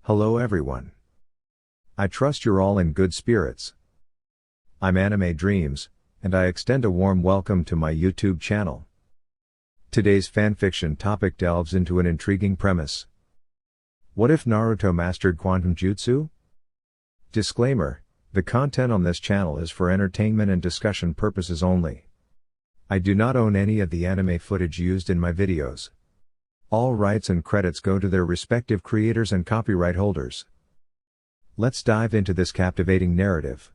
Hello everyone. I trust you're all in good spirits. I'm Anime Dreams, and I extend a warm welcome to my YouTube channel. Today's fanfiction topic delves into an intriguing premise. What if Naruto mastered quantum jutsu? Disclaimer: the content on this channel is for entertainment and discussion purposes only. I do not own any of the anime footage used in my videos. All rights and credits go to their respective creators and copyright holders. Let's dive into this captivating narrative.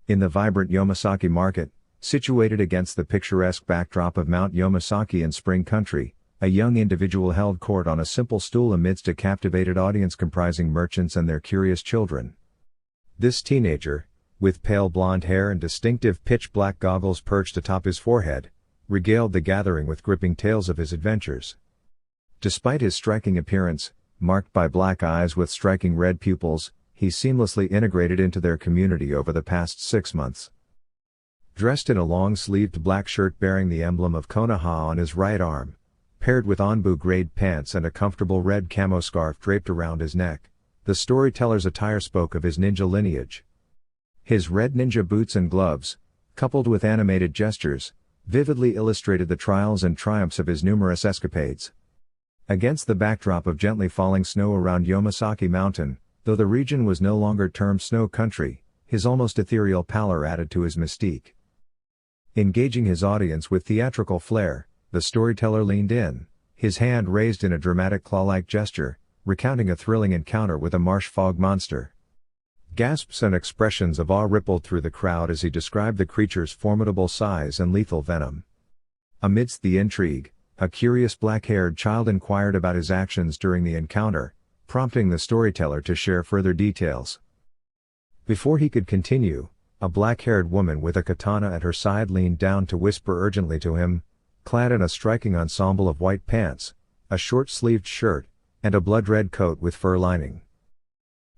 In the vibrant Yomasaki market, situated against the picturesque backdrop of Mount Yomasaki in Spring Country, a young individual held court on a simple stool amidst a captivated audience comprising merchants and their curious children. This teenager, with pale blonde hair and distinctive pitch-black goggles perched atop his forehead, regaled the gathering with gripping tales of his adventures. Despite his striking appearance, marked by black eyes with striking red pupils, he seamlessly integrated into their community over the past 6 months. Dressed in a long-sleeved black shirt bearing the emblem of Konoha on his right arm, paired with Onbu-grade pants and a comfortable red camo scarf draped around his neck, the storyteller's attire spoke of his ninja lineage. His red ninja boots and gloves, coupled with animated gestures, vividly illustrated the trials and triumphs of his numerous escapades. Against the backdrop of gently falling snow around Yomasaki Mountain, though the region was no longer termed snow country, his almost ethereal pallor added to his mystique. Engaging his audience with theatrical flair, the storyteller leaned in, his hand raised in a dramatic claw-like gesture, recounting a thrilling encounter with a marsh fog monster. Gasps and expressions of awe rippled through the crowd as he described the creature's formidable size and lethal venom. Amidst the intrigue, a curious black-haired child inquired about his actions during the encounter, prompting the storyteller to share further details. Before he could continue, a black-haired woman with a katana at her side leaned down to whisper urgently to him, clad in a striking ensemble of white pants, a short-sleeved shirt, and a blood-red coat with fur lining.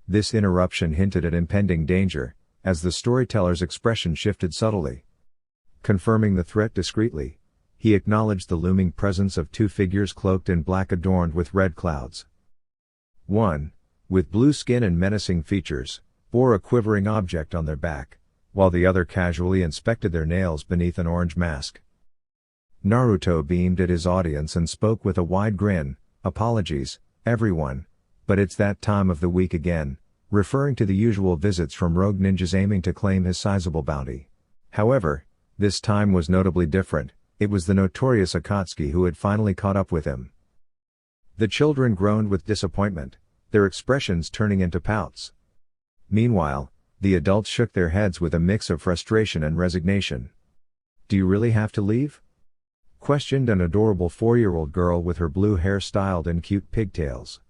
This interruption hinted at impending danger, as the storyteller's expression shifted subtly. Confirming the threat discreetly, he acknowledged the looming presence of 2 figures cloaked in black adorned with red clouds. One, with blue skin and menacing features, bore a quivering object on their back, while the other casually inspected their nails beneath an orange mask. Naruto beamed at his audience and spoke with a wide grin, "Apologies, everyone, but it's that time of the week again," referring to the usual visits from rogue ninjas aiming to claim his sizable bounty. However, this time was notably different. It was the notorious Akatsuki who had finally caught up with him. The children groaned with disappointment, their expressions turning into pouts. Meanwhile, the adults shook their heads with a mix of frustration and resignation. "Do you really have to leave?" questioned an adorable 4-year-old girl with her blue hair styled in cute pigtails.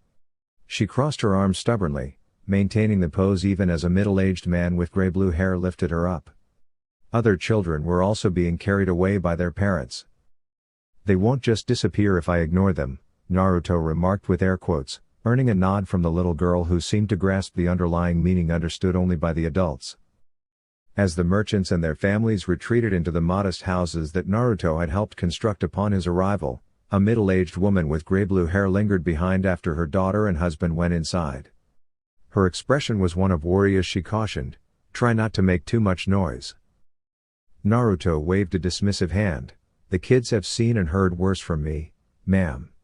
She crossed her arms stubbornly, maintaining the pose even as a middle-aged man with gray-blue hair lifted her up. Other children were also being carried away by their parents. "They won't just disappear if I ignore them," Naruto remarked with air quotes, earning a nod from the little girl who seemed to grasp the underlying meaning understood only by the adults. As the merchants and their families retreated into the modest houses that Naruto had helped construct upon his arrival, a middle-aged woman with gray-blue hair lingered behind after her daughter and husband went inside. Her expression was one of worry as she cautioned, "Try not to make too much noise." Naruto waved a dismissive hand, "The kids have seen and heard worse from me, ma'am."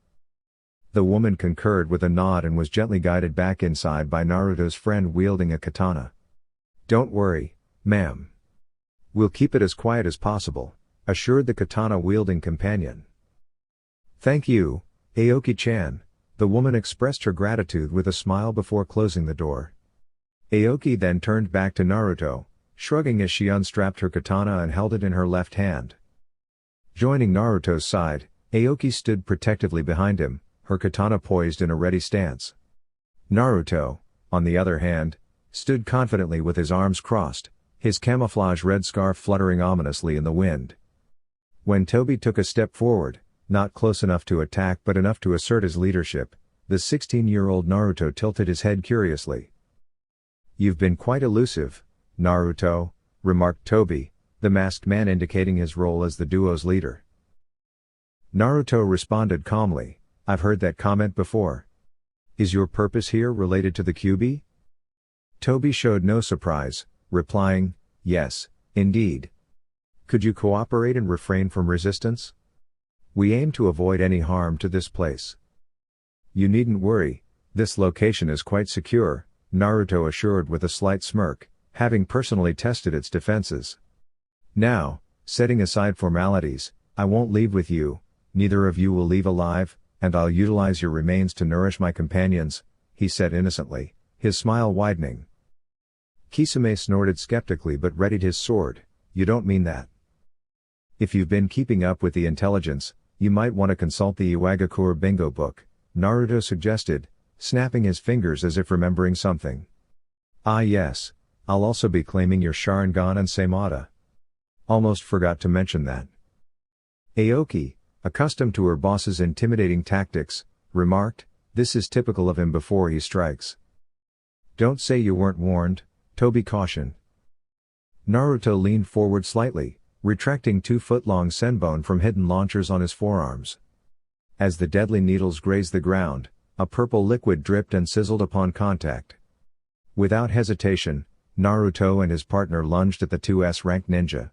The woman concurred with a nod and was gently guided back inside by Naruto's friend wielding a katana. "Don't worry, ma'am. We'll keep it as quiet as possible," assured the katana-wielding companion. "Thank you, Aoki-chan," the woman expressed her gratitude with a smile before closing the door. Aoki then turned back to Naruto, shrugging as she unstrapped her katana and held it in her left hand. Joining Naruto's side, Aoki stood protectively behind him, her katana poised in a ready stance. Naruto, on the other hand, stood confidently with his arms crossed, his camouflage red scarf fluttering ominously in the wind. When Toby took a step forward, not close enough to attack but enough to assert his leadership, the 16-year-old Naruto tilted his head curiously. "You've been quite elusive, Naruto," remarked Toby, the masked man indicating his role as the duo's leader. Naruto responded calmly, "I've heard that comment before. Is your purpose here related to the QB? Toby showed no surprise, replying, yes, indeed. Could you cooperate and refrain from resistance? We aim to avoid any harm to this place. You needn't worry, this location is quite secure, Naruto assured with a slight smirk, having personally tested its defenses. Now, setting aside formalities, I won't leave with you, neither of you will leave alive, and I'll utilize your remains to nourish my companions, he said innocently, his smile widening. Kisame snorted skeptically but readied his sword. You don't mean that? If you've been keeping up with the intelligence, you might want to consult the Iwagakure bingo book, Naruto suggested, snapping his fingers as if remembering something. Ah yes, I'll also be claiming your Sharingan and Seimata. Almost forgot to mention that. Aoki, accustomed to her boss's intimidating tactics, remarked, this is typical of him before he strikes. Don't say you weren't warned, Toby cautioned. Naruto leaned forward slightly, retracting 2-foot-long senbone from hidden launchers on his forearms. As the deadly needles grazed the ground, a purple liquid dripped and sizzled upon contact. Without hesitation, Naruto and his partner lunged at the 2S-ranked ninja.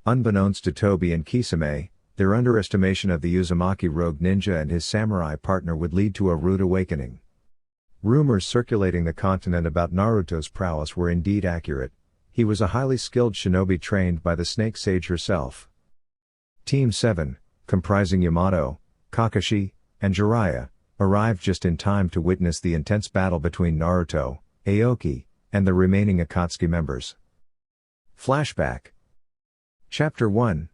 Unbeknownst to Toby and Kisame, their underestimation of the Uzumaki rogue ninja and his samurai partner would lead to a rude awakening. Rumors circulating the continent about Naruto's prowess were indeed accurate. He was a highly skilled shinobi trained by the Snake Sage herself. Team 7, comprising Yamato, Kakashi, and Jiraiya, arrived just in time to witness the intense battle between Naruto, Aoki, and the remaining Akatsuki members. Flashback. Chapter 1.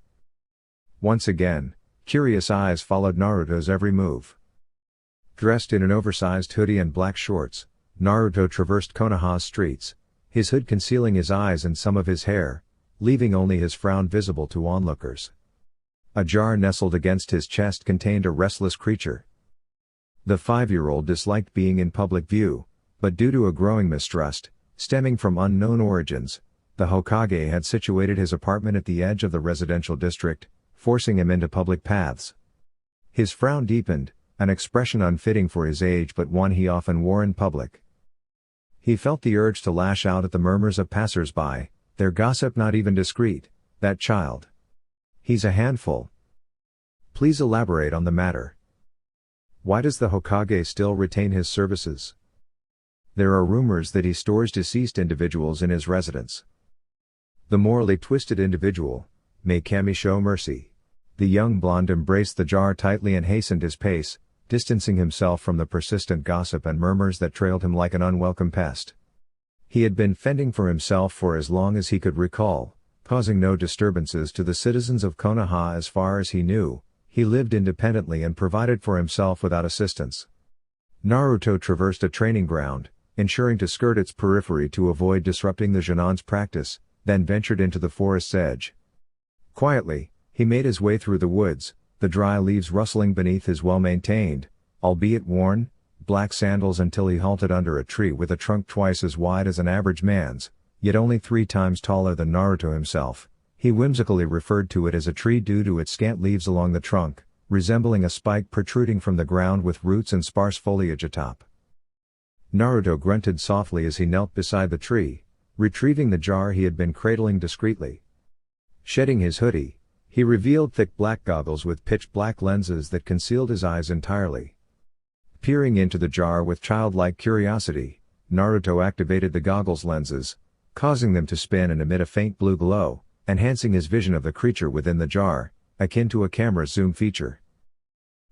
Once again, curious eyes followed Naruto's every move. Dressed in an oversized hoodie and black shorts, Naruto traversed Konoha's streets, his hood concealing his eyes and some of his hair, leaving only his frown visible to onlookers. A jar nestled against his chest contained a restless creature. The 5-year-old disliked being in public view, but due to a growing mistrust, stemming from unknown origins, the Hokage had situated his apartment at the edge of the residential district, forcing him into public paths. His frown deepened, an expression unfitting for his age but one he often wore in public. He felt the urge to lash out at the murmurs of passers-by, their gossip not even discreet. That child. He's a handful. Please elaborate on the matter. Why does the Hokage still retain his services? There are rumors that he stores deceased individuals in his residence. The morally twisted individual, may Kami show mercy. The young blonde embraced the jar tightly and hastened his pace, distancing himself from the persistent gossip and murmurs that trailed him like an unwelcome pest. He had been fending for himself for as long as he could recall, causing no disturbances to the citizens of Konoha as far as he knew. He lived independently and provided for himself without assistance. Naruto traversed a training ground, ensuring to skirt its periphery to avoid disrupting the Genan's practice, then ventured into the forest's edge. Quietly, he made his way through the woods, the dry leaves rustling beneath his well-maintained, albeit worn, black sandals until he halted under a tree with a trunk twice as wide as an average man's, yet only 3 times taller than Naruto himself. He whimsically referred to it as a tree due to its scant leaves along the trunk, resembling a spike protruding from the ground with roots and sparse foliage atop. Naruto grunted softly as he knelt beside the tree, retrieving the jar he had been cradling discreetly. Shedding his hoodie, he revealed thick black goggles with pitch-black lenses that concealed his eyes entirely. Peering into the jar with childlike curiosity, Naruto activated the goggles' lenses, causing them to spin and emit a faint blue glow, enhancing his vision of the creature within the jar, akin to a camera's zoom feature.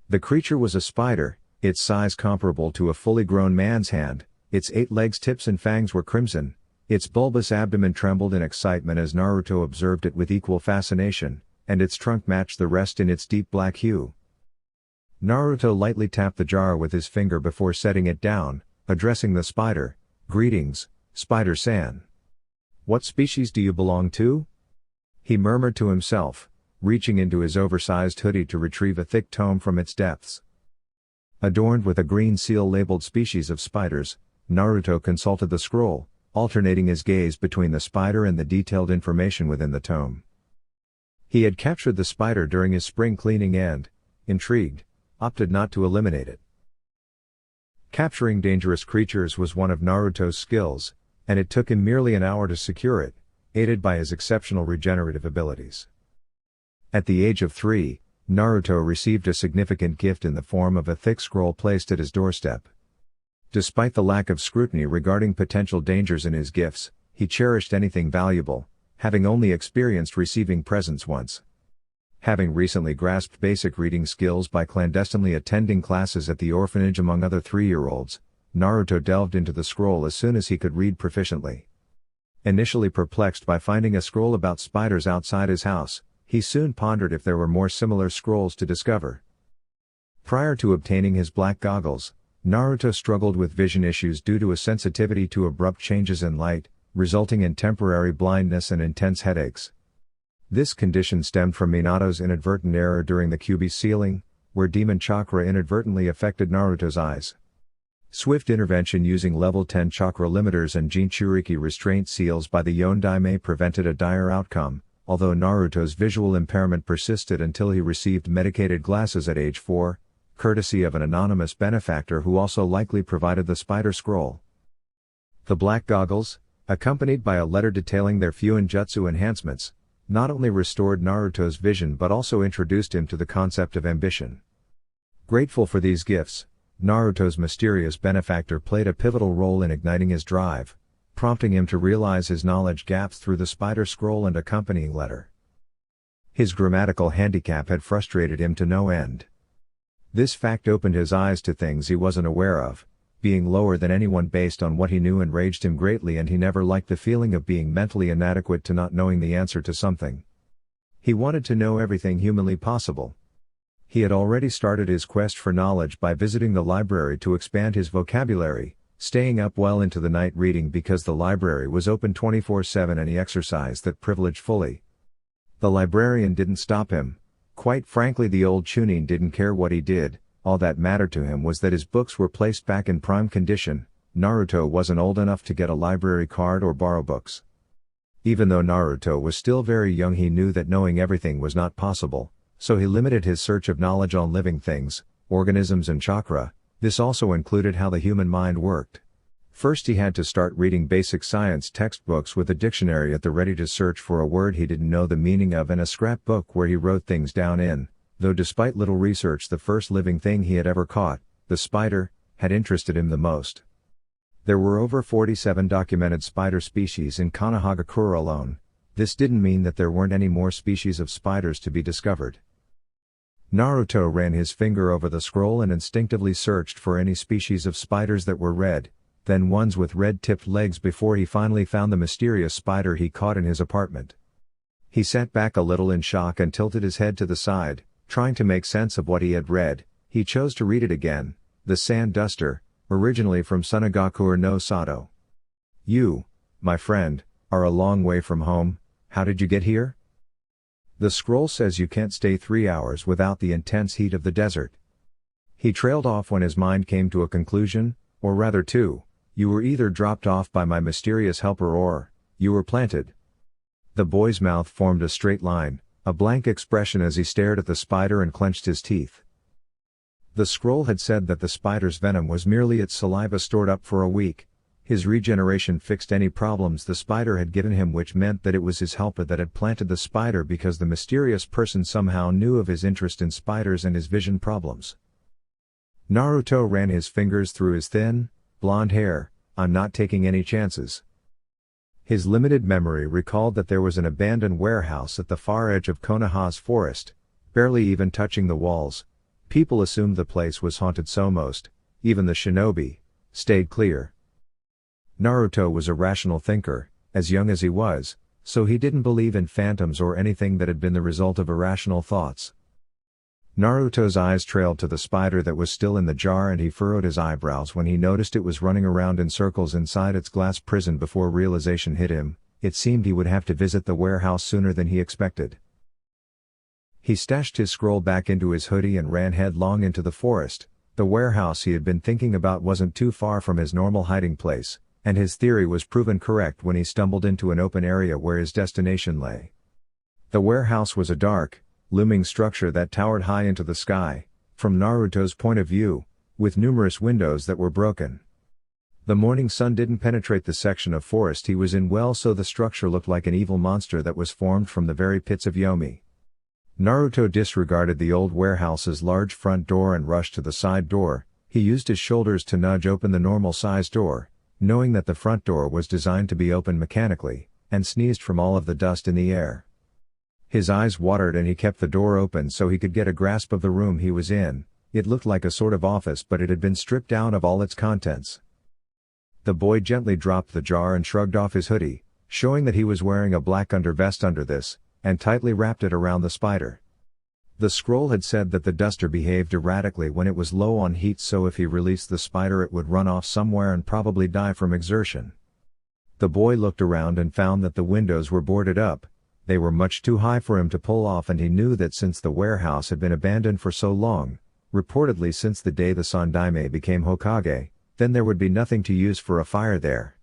The creature was a spider, its size comparable to a fully grown man's hand, its 8 legs, tips and fangs were crimson, its bulbous abdomen trembled in excitement as Naruto observed it with equal fascination, and its trunk matched the rest in its deep black hue. Naruto lightly tapped the jar with his finger before setting it down, addressing the spider. Greetings, Spider-san. What species do you belong to? He murmured to himself, reaching into his oversized hoodie to retrieve a thick tome from its depths. Adorned with a green seal labeled Species of Spiders, Naruto consulted the scroll, alternating his gaze between the spider and the detailed information within the tome. He had captured the spider during his spring cleaning and, intrigued, opted not to eliminate it. Capturing dangerous creatures was one of Naruto's skills, and it took him merely an hour to secure it, aided by his exceptional regenerative abilities. At the age of 3, Naruto received a significant gift in the form of a thick scroll placed at his doorstep. Despite the lack of scrutiny regarding potential dangers in his gifts, he cherished anything valuable, having only experienced receiving presents once. Having recently grasped basic reading skills by clandestinely attending classes at the orphanage among other 3-year-olds, Naruto delved into the scroll as soon as he could read proficiently. Initially perplexed by finding a scroll about spiders outside his house, he soon pondered if there were more similar scrolls to discover. Prior to obtaining his black goggles, Naruto struggled with vision issues due to a sensitivity to abrupt changes in light, resulting in temporary blindness and intense headaches. This condition stemmed from Minato's inadvertent error during the Kyuubi sealing, where demon chakra inadvertently affected Naruto's eyes. Swift intervention using level 10 chakra limiters and Jinchuriki restraint seals by the Yondaime prevented a dire outcome, although Naruto's visual impairment persisted until he received medicated glasses at age 4, courtesy of an anonymous benefactor who also likely provided the spider scroll. The black goggles, accompanied by a letter detailing their Fuinjutsu enhancements, not only restored Naruto's vision but also introduced him to the concept of ambition. Grateful for these gifts, Naruto's mysterious benefactor played a pivotal role in igniting his drive, prompting him to realize his knowledge gaps through the spider scroll and accompanying letter. His grammatical handicap had frustrated him to no end. This fact opened his eyes to things he wasn't aware of. Being lower than anyone based on what he knew enraged him greatly, and he never liked the feeling of being mentally inadequate to not knowing the answer to something. He wanted to know everything humanly possible. He had already started his quest for knowledge by visiting the library to expand his vocabulary, staying up well into the night reading because the library was open 24/7 and he exercised that privilege fully. The librarian didn't stop him. Quite frankly, the old Chunin didn't care what he did. All that mattered to him was that his books were placed back in prime condition. Naruto wasn't old enough to get a library card or borrow books. Even though Naruto was still very young, he knew that knowing everything was not possible, so he limited his search of knowledge on living things, organisms and chakra. This also included how the human mind worked. First, he had to start reading basic science textbooks with a dictionary at the ready to search for a word he didn't know the meaning of and a scrapbook where he wrote things down in. Though despite little research, the first living thing he had ever caught, the spider, had interested him the most. There were over 47 documented spider species in Konohagakure alone. This didn't mean that there weren't any more species of spiders to be discovered. Naruto ran his finger over the scroll and instinctively searched for any species of spiders that were red, then ones with red-tipped legs before he finally found the mysterious spider he caught in his apartment. He sat back a little in shock and tilted his head to the side, trying to make sense of what he had read. He chose to read it again. The sand duster, originally from Sunagakure no Sato. You, my friend, are a long way from home. How did you get here? The scroll says you can't stay 3 hours without the intense heat of the desert. He trailed off when his mind came to a conclusion, or rather two. You were either dropped off by my mysterious helper or, you were planted. The boy's mouth formed a straight line, a blank expression as he stared at the spider and clenched his teeth. The scroll had said that the spider's venom was merely its saliva stored up for a week. His regeneration fixed any problems the spider had given him, which meant that it was his helper that had planted the spider because the mysterious person somehow knew of his interest in spiders and his vision problems. Naruto ran his fingers through his thin, blonde hair. I'm not taking any chances. His limited memory recalled that there was an abandoned warehouse at the far edge of Konoha's forest, barely even touching the walls. People assumed the place was haunted, so most, even the shinobi, stayed clear. Naruto was a rational thinker, as young as he was, so he didn't believe in phantoms or anything that had been the result of irrational thoughts. Naruto's eyes trailed to the spider that was still in the jar, and he furrowed his eyebrows when he noticed it was running around in circles inside its glass prison. Before realization hit him, it seemed he would have to visit the warehouse sooner than he expected. He stashed his scroll back into his hoodie and ran headlong into the forest. The warehouse he had been thinking about wasn't too far from his normal hiding place, and his theory was proven correct when he stumbled into an open area where his destination lay. The warehouse was a dark, looming structure that towered high into the sky. From Naruto's point of view, with numerous windows that were broken. The morning sun didn't penetrate the section of forest he was in well, so the structure looked like an evil monster that was formed from the very pits of Yomi. Naruto disregarded the old warehouse's large front door and rushed to the side door. He used his shoulders to nudge open the normal-sized door, knowing that the front door was designed to be opened mechanically, and sneezed from all of the dust in the air. His eyes watered and he kept the door open so he could get a grasp of the room he was in. It looked like a sort of office, but it had been stripped down of all its contents. The boy gently dropped the jar and shrugged off his hoodie, showing that he was wearing a black undervest under this, and tightly wrapped it around the spider. The scroll had said that the duster behaved erratically when it was low on heat, so if he released the spider it would run off somewhere and probably die from exertion. The boy looked around and found that the windows were boarded up. They were much too high for him to pull off, and he knew that since the warehouse had been abandoned for so long, reportedly since the day the Sandaime became Hokage, then there would be nothing to use for a fire there.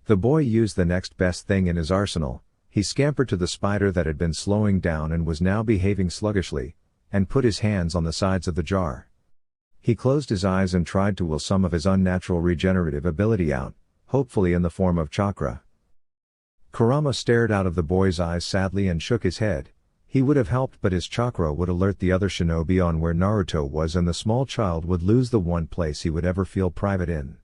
The boy used the next best thing in his arsenal. He scampered to the spider that had been slowing down and was now behaving sluggishly, and put his hands on the sides of the jar. He closed his eyes and tried to will some of his unnatural regenerative ability out, hopefully in the form of chakra. Kurama stared out of the boy's eyes sadly and shook his head. He would have helped, but his chakra would alert the other shinobi on where Naruto was, and the small child would lose the one place he would ever feel private in.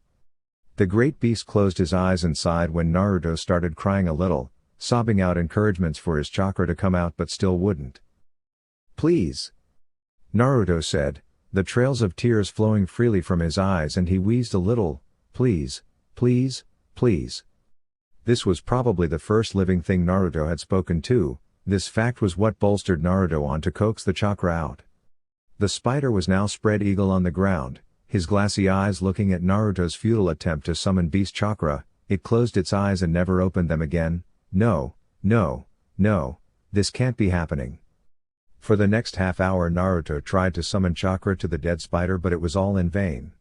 The great beast closed his eyes and sighed when Naruto started crying a little, sobbing out encouragements for his chakra to come out, but still wouldn't. "Please," Naruto said, the trails of tears flowing freely from his eyes, and he wheezed a little, "Please, please, please." This was probably the first living thing Naruto had spoken to. This fact was what bolstered Naruto on to coax the chakra out. The spider was now spread eagle on the ground, his glassy eyes looking at Naruto's futile attempt to summon beast chakra. It closed its eyes and never opened them again. No, no, no, this can't be happening. For the next half hour Naruto tried to summon chakra to the dead spider, but it was all in vain.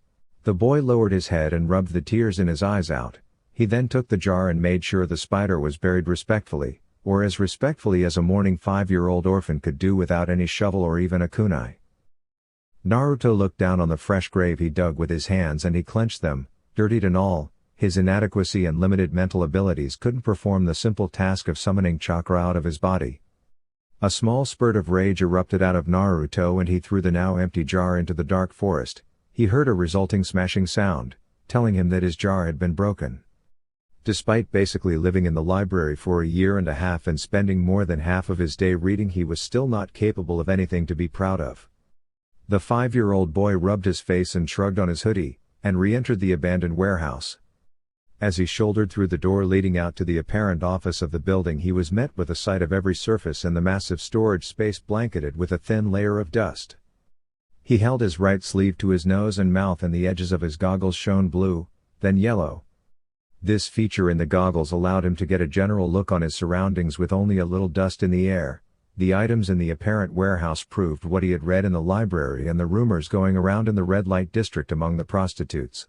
The boy lowered his head and rubbed the tears in his eyes out. He then took the jar and made sure the spider was buried respectfully, or as respectfully as a mourning 5-year-old orphan could do without any shovel or even a kunai. Naruto looked down on the fresh grave he dug with his hands and he clenched them, dirtied and all. His inadequacy and limited mental abilities couldn't perform the simple task of summoning chakra out of his body. A small spurt of rage erupted out of Naruto and he threw the now empty jar into the dark forest. He heard a resulting smashing sound, telling him that his jar had been broken. Despite basically living in the library for a year and a half and spending more than half of his day reading, he was still not capable of anything to be proud of. The 5-year-old boy rubbed his face and shrugged on his hoodie, and re-entered the abandoned warehouse. As he shouldered through the door leading out to the apparent office of the building, he was met with a sight of every surface in the massive storage space blanketed with a thin layer of dust. He held his right sleeve to his nose and mouth, and the edges of his goggles shone blue, then yellow. This feature in the goggles allowed him to get a general look on his surroundings with only a little dust in the air. The items in the apparent warehouse proved what he had read in the library and the rumors going around in the red light district among the prostitutes.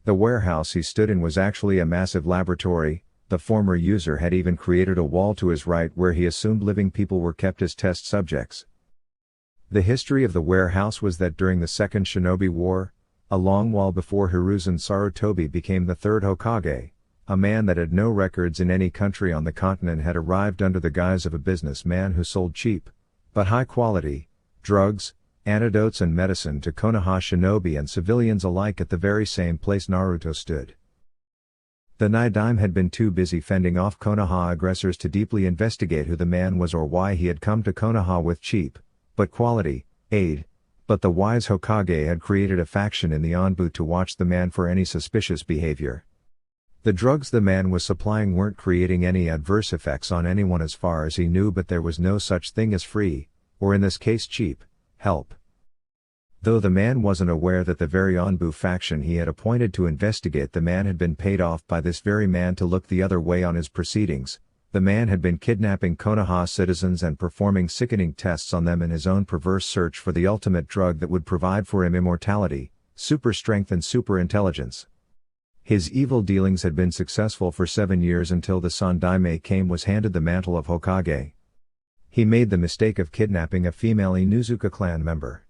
The warehouse he stood in was actually a massive laboratory. The former user had even created a wall to his right where he assumed living people were kept as test subjects. The history of the warehouse was that during the Second Shinobi War, a long while before Hiruzen Sarutobi became the third Hokage, a man that had no records in any country on the continent had arrived under the guise of a businessman who sold cheap, but high-quality, drugs, antidotes and medicine to Konoha shinobi and civilians alike at the very same place Naruto stood. The Nidaime had been too busy fending off Konoha aggressors to deeply investigate who the man was or why he had come to Konoha with cheap, but quality, aid, but the wise Hokage had created a faction in the Anbu to watch the man for any suspicious behavior. The drugs the man was supplying weren't creating any adverse effects on anyone as far as he knew, but there was no such thing as free, or in this case cheap, help. Though the man wasn't aware that the very Anbu faction he had appointed to investigate the man had been paid off by this very man to look the other way on his proceedings. The man had been kidnapping Konoha citizens and performing sickening tests on them in his own perverse search for the ultimate drug that would provide for him immortality, super strength and super intelligence. His evil dealings had been successful for 7 years until the Sandaime was handed the mantle of Hokage. He made the mistake of kidnapping a female Inuzuka clan member.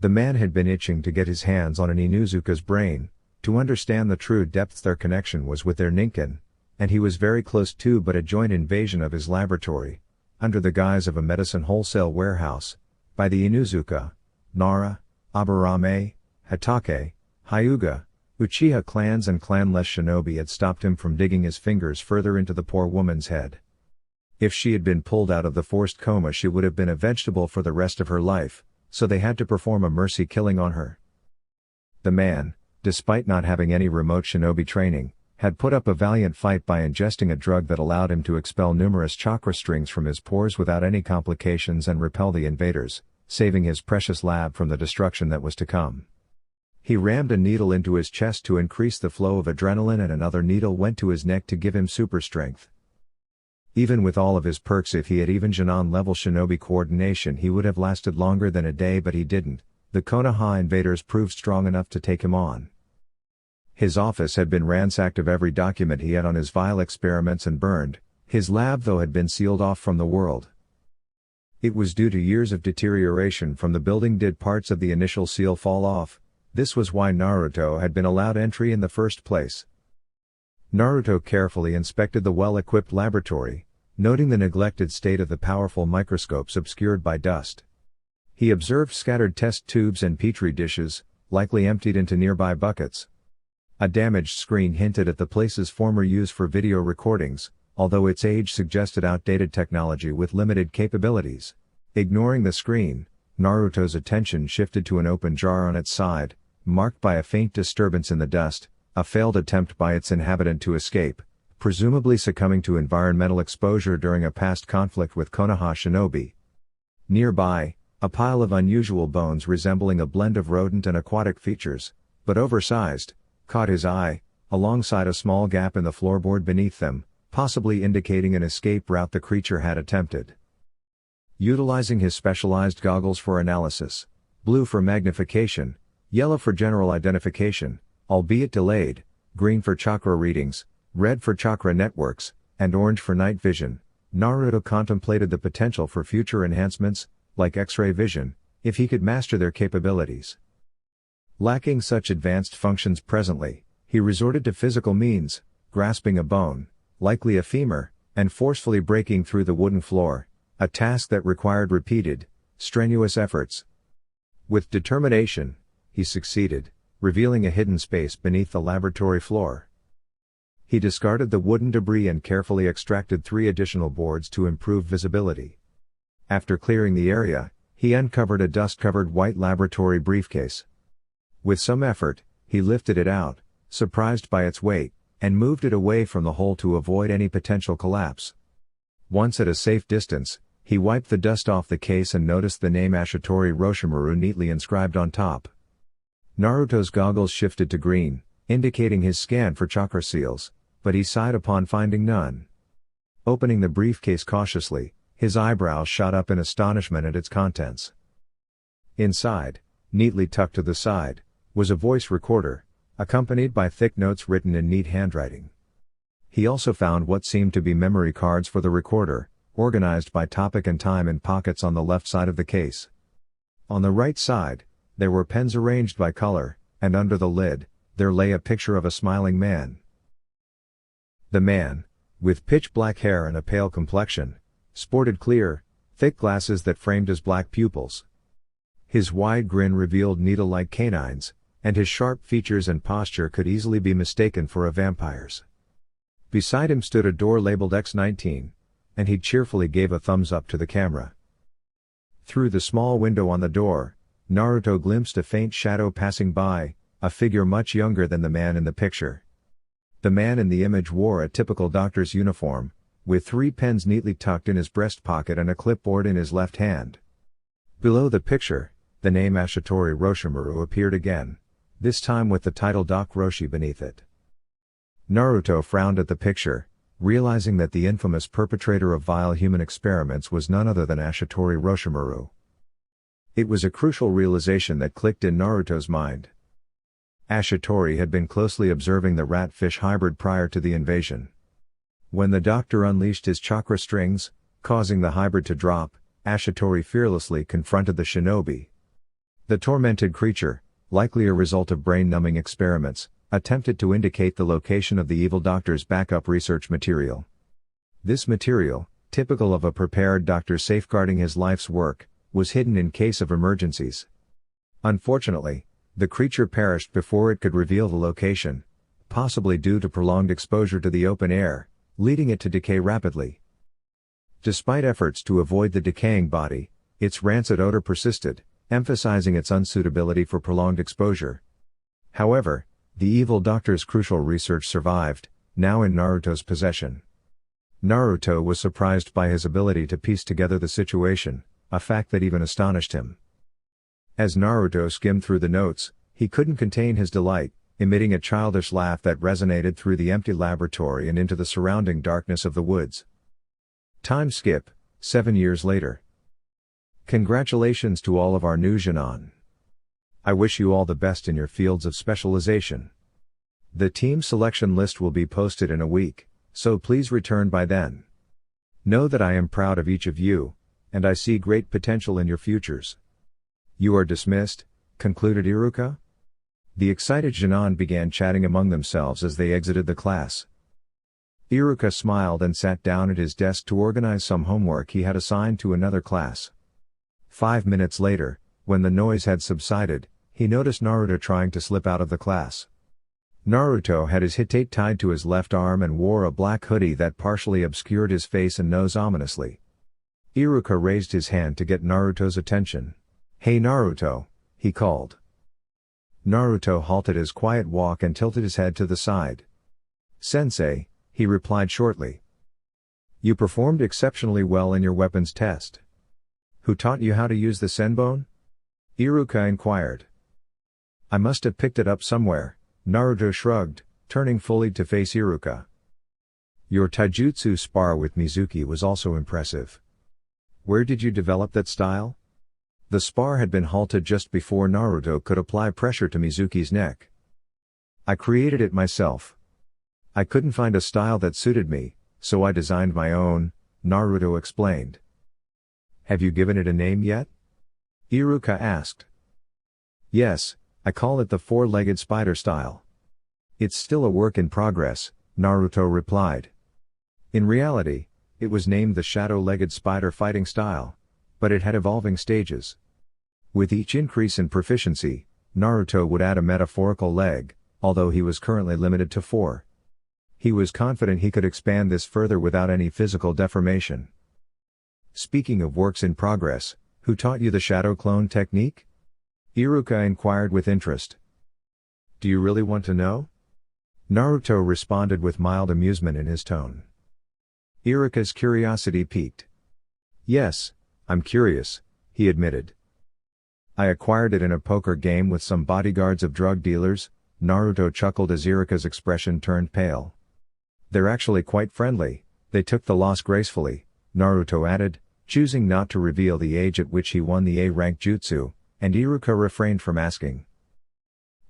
The man had been itching to get his hands on an Inuzuka's brain, to understand the true depths their connection was with their Ninken, and he was very close to but a joint invasion of his laboratory, under the guise of a medicine wholesale warehouse, by the Inuzuka, Nara, Aburame, Hatake, Hyuga, Uchiha clans and clanless shinobi had stopped him from digging his fingers further into the poor woman's head. If she had been pulled out of the forced coma she would have been a vegetable for the rest of her life, so they had to perform a mercy killing on her. The man, despite not having any remote shinobi training, had put up a valiant fight by ingesting a drug that allowed him to expel numerous chakra strings from his pores without any complications and repel the invaders, saving his precious lab from the destruction that was to come. He rammed a needle into his chest to increase the flow of adrenaline and another needle went to his neck to give him super strength. Even with all of his perks, if he had even Janon-level shinobi coordination he would have lasted longer than a day, but he didn't. The Konoha invaders proved strong enough to take him on. His office had been ransacked of every document he had on his vile experiments and burned, his lab though had been sealed off from the world. It was due to years of deterioration from the building did parts of the initial seal fall off. This was why Naruto had been allowed entry in the first place. Naruto carefully inspected the well-equipped laboratory, noting the neglected state of the powerful microscopes obscured by dust. He observed scattered test tubes and petri dishes, likely emptied into nearby buckets. A damaged screen hinted at the place's former use for video recordings, although its age suggested outdated technology with limited capabilities. Ignoring the screen, Naruto's attention shifted to an open jar on its side, marked by a faint disturbance in the dust, a failed attempt by its inhabitant to escape, presumably succumbing to environmental exposure during a past conflict with Konoha shinobi. Nearby, a pile of unusual bones resembling a blend of rodent and aquatic features, but oversized, caught his eye, alongside a small gap in the floorboard beneath them, possibly indicating an escape route the creature had attempted. Utilizing his specialized goggles for analysis, blue for magnification, yellow for general identification, albeit delayed, green for chakra readings, red for chakra networks, and orange for night vision, Naruto contemplated the potential for future enhancements, like X-ray vision, if he could master their capabilities. Lacking such advanced functions presently, he resorted to physical means, grasping a bone, likely a femur, and forcefully breaking through the wooden floor, a task that required repeated, strenuous efforts. With determination, he succeeded, revealing a hidden space beneath the laboratory floor. He discarded the wooden debris and carefully extracted 3 additional boards to improve visibility. After clearing the area, he uncovered a dust-covered white laboratory briefcase. With some effort, he lifted it out, surprised by its weight, and moved it away from the hole to avoid any potential collapse. Once at a safe distance, he wiped the dust off the case and noticed the name Ashitori Roshimaru neatly inscribed on top. Naruto's goggles shifted to green, indicating his scan for chakra seals, but he sighed upon finding none. Opening the briefcase cautiously, his eyebrows shot up in astonishment at its contents. Inside, neatly tucked to the side, was a voice recorder, accompanied by thick notes written in neat handwriting. He also found what seemed to be memory cards for the recorder, organized by topic and time in pockets on the left side of the case. On the right side, there were pens arranged by color, and under the lid, there lay a picture of a smiling man. The man, with pitch black hair and a pale complexion, sported clear, thick glasses that framed his black pupils. His wide grin revealed needle-like canines, and his sharp features and posture could easily be mistaken for a vampire's. Beside him stood a door labeled X19, and he cheerfully gave a thumbs up to the camera. Through the small window on the door, Naruto glimpsed a faint shadow passing by, a figure much younger than the man in the picture. The man in the image wore a typical doctor's uniform, with 3 pens neatly tucked in his breast pocket and a clipboard in his left hand. Below the picture, the name Ashitori Roshimaru appeared again, this time with the title Doc Roshi beneath it. Naruto frowned at the picture, realizing that the infamous perpetrator of vile human experiments was none other than Ashitori Roshimaru. It was a crucial realization that clicked in Naruto's mind. Ashitori had been closely observing the rat-fish hybrid prior to the invasion. When the doctor unleashed his chakra strings, causing the hybrid to drop, Ashitori fearlessly confronted the shinobi. The tormented creature, likely a result of brain-numbing experiments, attempted to indicate the location of the evil doctor's backup research material. This material, typical of a prepared doctor safeguarding his life's work, was hidden in case of emergencies. Unfortunately, the creature perished before it could reveal the location, possibly due to prolonged exposure to the open air, leading it to decay rapidly. Despite efforts to avoid the decaying body, its rancid odor persisted, emphasizing its unsuitability for prolonged exposure. However, the evil doctor's crucial research survived, now in Naruto's possession. Naruto was surprised by his ability to piece together the situation, a fact that even astonished him. As Naruto skimmed through the notes, he couldn't contain his delight, emitting a childish laugh that resonated through the empty laboratory and into the surrounding darkness of the woods. Time skip, 7 years later. Congratulations to all of our new Genin. I wish you all the best in your fields of specialization. The team selection list will be posted in a week, so please return by then. Know that I am proud of each of you, and I see great potential in your futures. You are dismissed, concluded Iruka. The excited Genin began chatting among themselves as they exited the class. Iruka smiled and sat down at his desk to organize some homework he had assigned to another class. 5 minutes later, when the noise had subsided, he noticed Naruto trying to slip out of the class. Naruto had his hitate tied to his left arm and wore a black hoodie that partially obscured his face and nose ominously. Iruka raised his hand to get Naruto's attention. "Hey Naruto," he called. Naruto halted his quiet walk and tilted his head to the side. "Sensei," he replied shortly. "You performed exceptionally well in your weapons test. Who taught you how to use the senbon?" Iruka inquired. "I must have picked it up somewhere," Naruto shrugged, turning fully to face Iruka. "Your taijutsu spar with Mizuki was also impressive. Where did you develop that style?" The spar had been halted just before Naruto could apply pressure to Mizuki's neck. "I created it myself. I couldn't find a style that suited me, so I designed my own," Naruto explained. "Have you given it a name yet?" Iruka asked. "Yes, I call it the four-legged spider style. It's still a work in progress," Naruto replied. In reality, it was named the shadow-legged spider fighting style, but it had evolving stages. With each increase in proficiency, Naruto would add a metaphorical leg, although he was currently limited to 4. He was confident he could expand this further without any physical deformation. "Speaking of works in progress, who taught you the shadow clone technique?" Iruka inquired with interest. "Do you really want to know?" Naruto responded with mild amusement in his tone. Iruka's curiosity piqued. "Yes, I'm curious," he admitted. "I acquired it in a poker game with some bodyguards of drug dealers," Naruto chuckled as Iruka's expression turned pale. "They're actually quite friendly, they took the loss gracefully," Naruto added, choosing not to reveal the age at which he won the A-rank jutsu, and Iruka refrained from asking.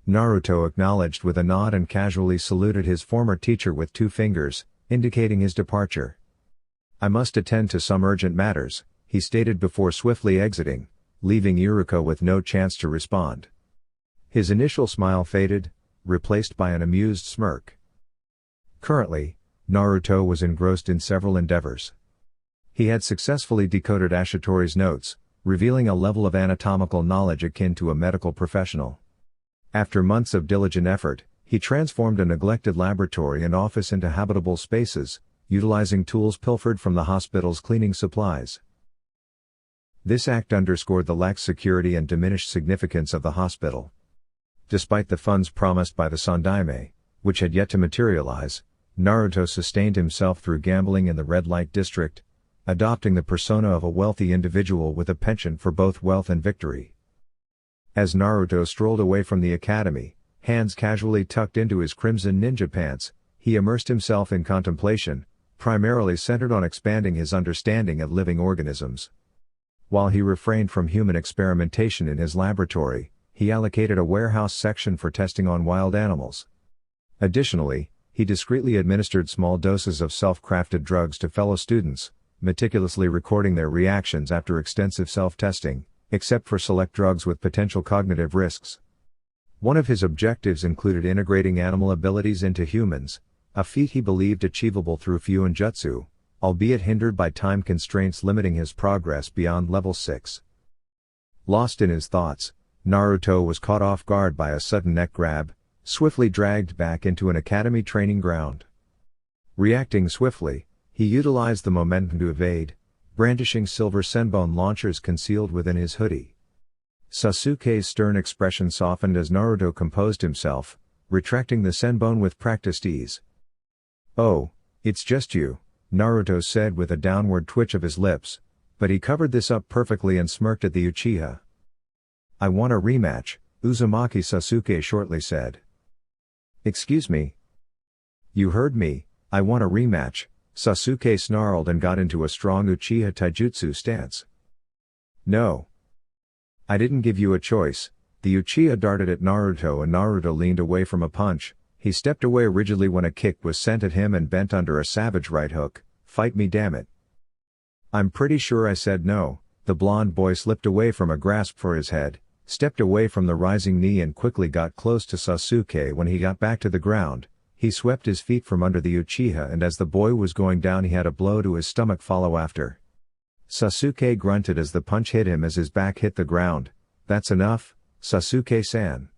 Naruto acknowledged with a nod and casually saluted his former teacher with 2 fingers, indicating his departure. "I must attend to some urgent matters," he stated before swiftly exiting, leaving Iruka with no chance to respond. His initial smile faded, replaced by an amused smirk. Currently, Naruto was engrossed in several endeavors. He had successfully decoded Ashitori's notes, revealing a level of anatomical knowledge akin to a medical professional. After months of diligent effort, he transformed a neglected laboratory and office into habitable spaces, utilizing tools pilfered from the hospital's cleaning supplies. This act underscored the lax security and diminished significance of the hospital. Despite the funds promised by the Sandaime, which had yet to materialize, Naruto sustained himself through gambling in the red light district, adopting the persona of a wealthy individual with a penchant for both wealth and victory. As Naruto strolled away from the academy, hands casually tucked into his crimson ninja pants, he immersed himself in contemplation, primarily centered on expanding his understanding of living organisms. While he refrained from human experimentation in his laboratory, he allocated a warehouse section for testing on wild animals. Additionally, he discreetly administered small doses of self-crafted drugs to fellow students, meticulously recording their reactions after extensive self-testing, except for select drugs with potential cognitive risks. One of his objectives included integrating animal abilities into humans, a feat he believed achievable through Fuin Jutsu, albeit hindered by time constraints limiting his progress beyond level 6. Lost in his thoughts, Naruto was caught off guard by a sudden neck grab, swiftly dragged back into an academy training ground. Reacting swiftly, he utilized the momentum to evade, brandishing silver senbon launchers concealed within his hoodie. Sasuke's stern expression softened as Naruto composed himself, retracting the senbon with practiced ease. "Oh, it's just you," Naruto said with a downward twitch of his lips, but he covered this up perfectly and smirked at the Uchiha. "I want a rematch," Uzumaki Sasuke shortly said. "Excuse me?" "You heard me, I want a rematch," Sasuke snarled and got into a strong Uchiha taijutsu stance. "No. I didn't give you a choice," the Uchiha darted at Naruto and Naruto leaned away from a punch. He stepped away rigidly when a kick was sent at him and bent under a savage right hook. "Fight me, damn it." "I'm pretty sure I said no." The blonde boy slipped away from a grasp for his head, stepped away from the rising knee and quickly got close to Sasuke. When he got back to the ground, he swept his feet from under the Uchiha and as the boy was going down he had a blow to his stomach follow after. Sasuke grunted as the punch hit him as his back hit the ground. "That's enough, Sasuke-san."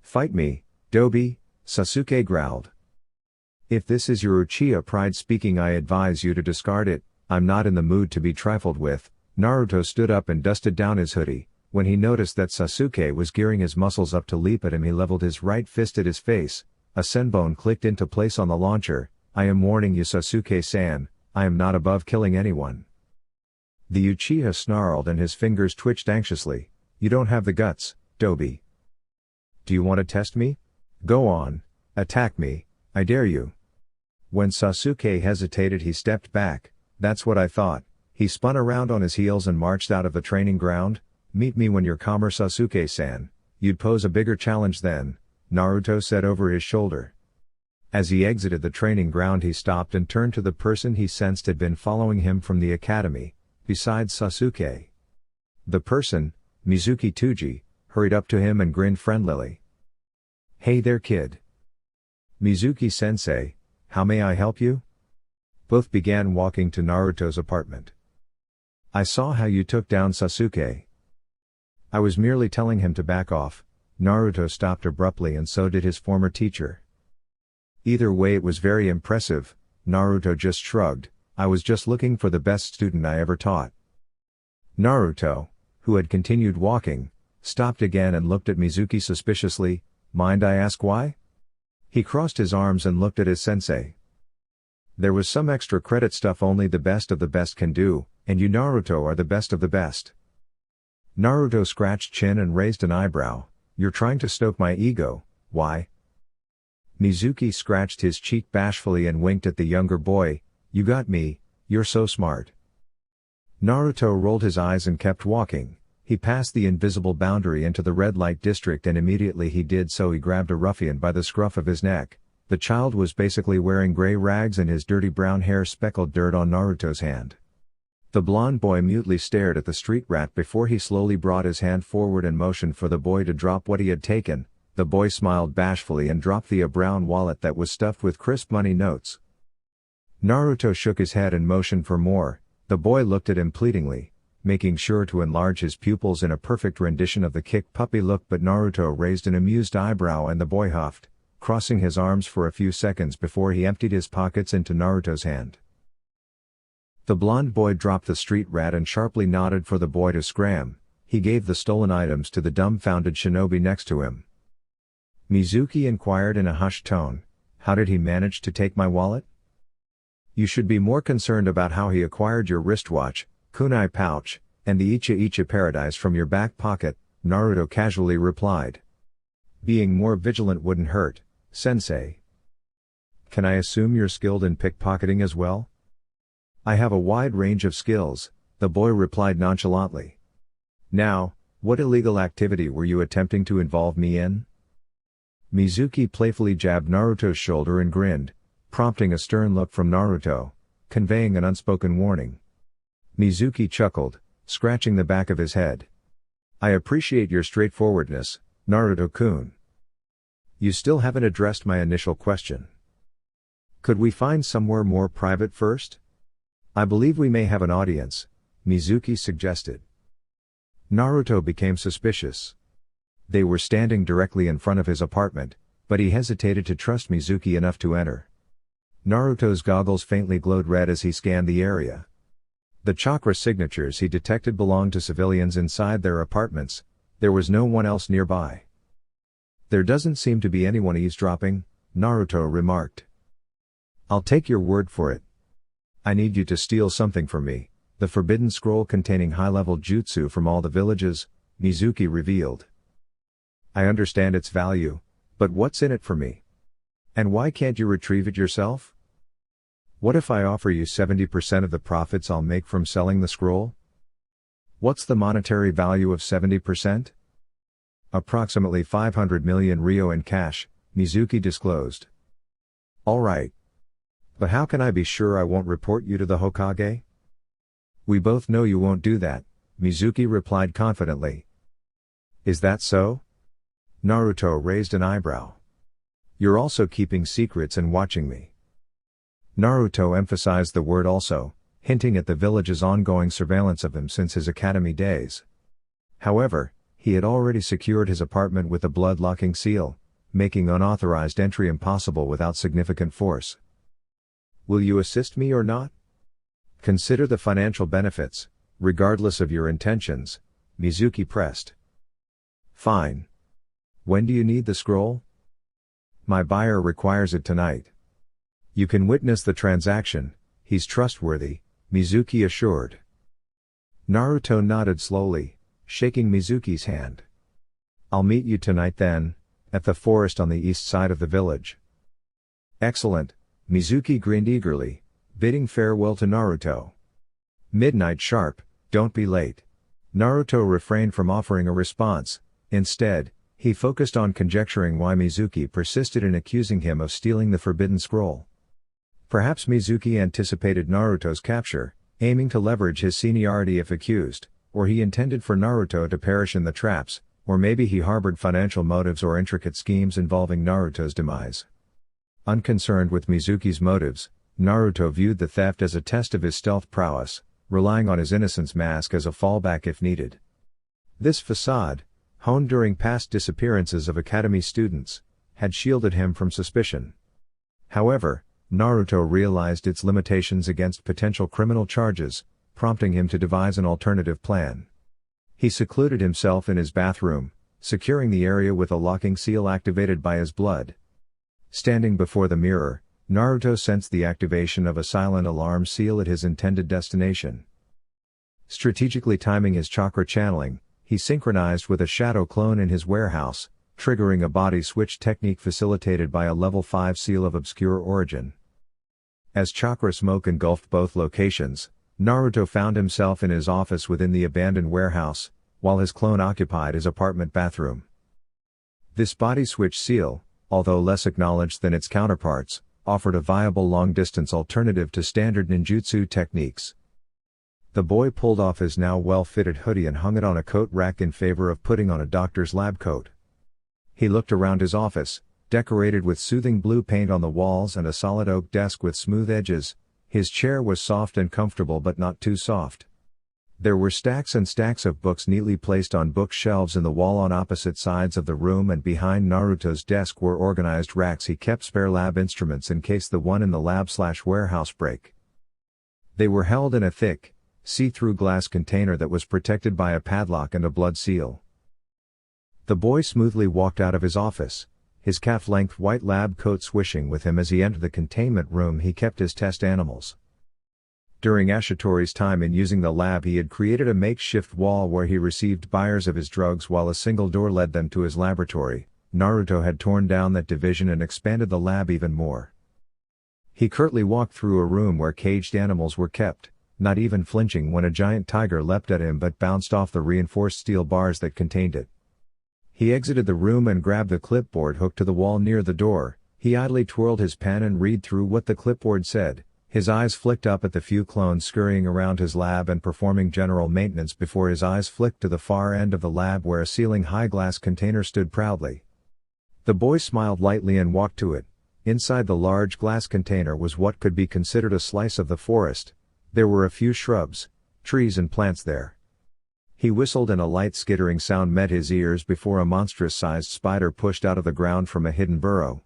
"Fight me, Dobi," Sasuke growled. "If this is your Uchiha pride speaking, I advise you to discard it. I'm not in the mood to be trifled with." Naruto stood up and dusted down his hoodie. When he noticed that Sasuke was gearing his muscles up to leap at him, he leveled his right fist at his face. A senbon clicked into place on the launcher. "I am warning you, Sasuke-san, I am not above killing anyone." The Uchiha snarled and his fingers twitched anxiously. "You don't have the guts, Dobi. Do you want to test me? Go on, attack me, I dare you." When Sasuke hesitated, he stepped back. "That's what I thought." He spun around on his heels and marched out of the training ground. "Meet me when you're calmer, Sasuke-san. You'd pose a bigger challenge then," Naruto said over his shoulder. As he exited the training ground, he stopped and turned to the person he sensed had been following him from the academy, besides Sasuke. The person, Mizuki Tuji, hurried up to him and grinned friendlily. "Hey there, kid. Mizuki-sensei, how may I help you?" Both began walking to Naruto's apartment. "I saw how you took down Sasuke." "I was merely telling him to back off." Naruto stopped abruptly and so did his former teacher. "Either way it was very impressive," Naruto just shrugged. "I was just looking for the best student I ever taught." Naruto, who had continued walking, stopped again and looked at Mizuki suspiciously. "Mind I ask why?" He crossed his arms and looked at his sensei. "There was some extra credit stuff only the best of the best can do, and you Naruto are the best of the best." Naruto scratched chin and raised an eyebrow. "You're trying to stoke my ego, why?" Mizuki scratched his cheek bashfully and winked at the younger boy. "You got me, you're so smart." Naruto rolled his eyes and kept walking. He passed the invisible boundary into the red light district and immediately he did so he grabbed a ruffian by the scruff of his neck. The child was basically wearing gray rags and his dirty brown hair speckled dirt on Naruto's hand. The blonde boy mutely stared at the street rat before he slowly brought his hand forward and motioned for the boy to drop what he had taken. The boy smiled bashfully and dropped the brown wallet that was stuffed with crisp money notes. Naruto shook his head and motioned for more. The boy looked at him pleadingly, making sure to enlarge his pupils in a perfect rendition of the kick puppy look, but Naruto raised an amused eyebrow and the boy huffed, crossing his arms for a few seconds before he emptied his pockets into Naruto's hand. The blonde boy dropped the street rat and sharply nodded for the boy to scram. He gave the stolen items to the dumbfounded shinobi next to him. Mizuki inquired in a hushed tone, "How did he manage to take my wallet?" "You should be more concerned about how he acquired your wristwatch, kunai pouch, and the Icha paradise from your back pocket," Naruto casually replied. "Being more vigilant wouldn't hurt, sensei." "Can I assume you're skilled in pickpocketing as well?" "I have a wide range of skills," the boy replied nonchalantly. "Now, what illegal activity were you attempting to involve me in?" Mizuki playfully jabbed Naruto's shoulder and grinned, prompting a stern look from Naruto, conveying an unspoken warning. Mizuki chuckled, scratching the back of his head. I appreciate your straightforwardness, Naruto-kun. You still haven't addressed my initial question. Could we find somewhere more private first? I believe we may have an audience, Mizuki suggested. Naruto became suspicious. They were standing directly in front of his apartment, but he hesitated to trust Mizuki enough to enter. Naruto's goggles faintly glowed red as he scanned the area. The chakra signatures he detected belonged to civilians inside their apartments. There was no one else nearby. There doesn't seem to be anyone eavesdropping, Naruto remarked. I'll take your word for it. I need you to steal something from me, the forbidden scroll containing high-level jutsu from all the villages, Mizuki revealed. I understand its value, but what's in it for me? And why can't you retrieve it yourself? What if I offer you 70% of the profits I'll make from selling the scroll? What's the monetary value of 70%? Approximately 500 million ryo in cash, Mizuki disclosed. All right. But how can I be sure I won't report you to the Hokage? We both know you won't do that, Mizuki replied confidently. Is that so? Naruto raised an eyebrow. You're also keeping secrets and watching me. Naruto emphasized the word also, hinting at the village's ongoing surveillance of him since his academy days. However, he had already secured his apartment with a blood-locking seal, making unauthorized entry impossible without significant force. Will you assist me or not? Consider the financial benefits, regardless of your intentions, Mizuki pressed. Fine. When do you need the scroll? My buyer requires it tonight. You can witness the transaction, he's trustworthy, Mizuki assured. Naruto nodded slowly, shaking Mizuki's hand. I'll meet you tonight then, at the forest on the east side of the village. Excellent, Mizuki grinned eagerly, bidding farewell to Naruto. Midnight sharp, don't be late. Naruto refrained from offering a response. Instead, he focused on conjecturing why Mizuki persisted in accusing him of stealing the forbidden scroll. Perhaps Mizuki anticipated Naruto's capture, aiming to leverage his seniority if accused, or he intended for Naruto to perish in the traps, or maybe he harbored financial motives or intricate schemes involving Naruto's demise. Unconcerned with Mizuki's motives, Naruto viewed the theft as a test of his stealth prowess, relying on his innocence mask as a fallback if needed. This facade, honed during past disappearances of academy students, had shielded him from suspicion. However, Naruto realized its limitations against potential criminal charges, prompting him to devise an alternative plan. He secluded himself in his bathroom, securing the area with a locking seal activated by his blood. Standing before the mirror, Naruto sensed the activation of a silent alarm seal at his intended destination. Strategically timing his chakra channeling, he synchronized with a shadow clone in his warehouse, triggering a body switch technique facilitated by a level 5 seal of obscure origin. As chakra smoke engulfed both locations, Naruto found himself in his office within the abandoned warehouse, while his clone occupied his apartment bathroom. This body switch seal, although less acknowledged than its counterparts, offered a viable long-distance alternative to standard ninjutsu techniques. The boy pulled off his now well-fitted hoodie and hung it on a coat rack in favor of putting on a doctor's lab coat. He looked around his office, decorated with soothing blue paint on the walls and a solid oak desk with smooth edges. His chair was soft and comfortable but not too soft. There were stacks and stacks of books neatly placed on bookshelves in the wall on opposite sides of the room, and behind Naruto's desk were organized racks he kept spare lab instruments in case the one in the lab/warehouse break. They were held in a thick, see-through glass container that was protected by a padlock and a blood seal. The boy smoothly walked out of his office, his calf-length white lab coat swishing with him as he entered the containment room he kept his test animals. During Ashitori's time in using the lab, he had created a makeshift wall where he received buyers of his drugs while a single door led them to his laboratory. Naruto had torn down that division and expanded the lab even more. He curtly walked through a room where caged animals were kept, not even flinching when a giant tiger leapt at him but bounced off the reinforced steel bars that contained it. He exited the room and grabbed the clipboard hooked to the wall near the door. He idly twirled his pen and read through what the clipboard said, His eyes flicked up at the few clones scurrying around his lab and performing general maintenance before his eyes flicked to the far end of the lab where a ceiling-high glass container stood proudly. The boy smiled lightly and walked to it. Inside the large glass container was what could be considered a slice of the forest. There were a few shrubs, trees and plants there. He whistled and a light skittering sound met his ears before a monstrous-sized spider pushed out of the ground from a hidden burrow.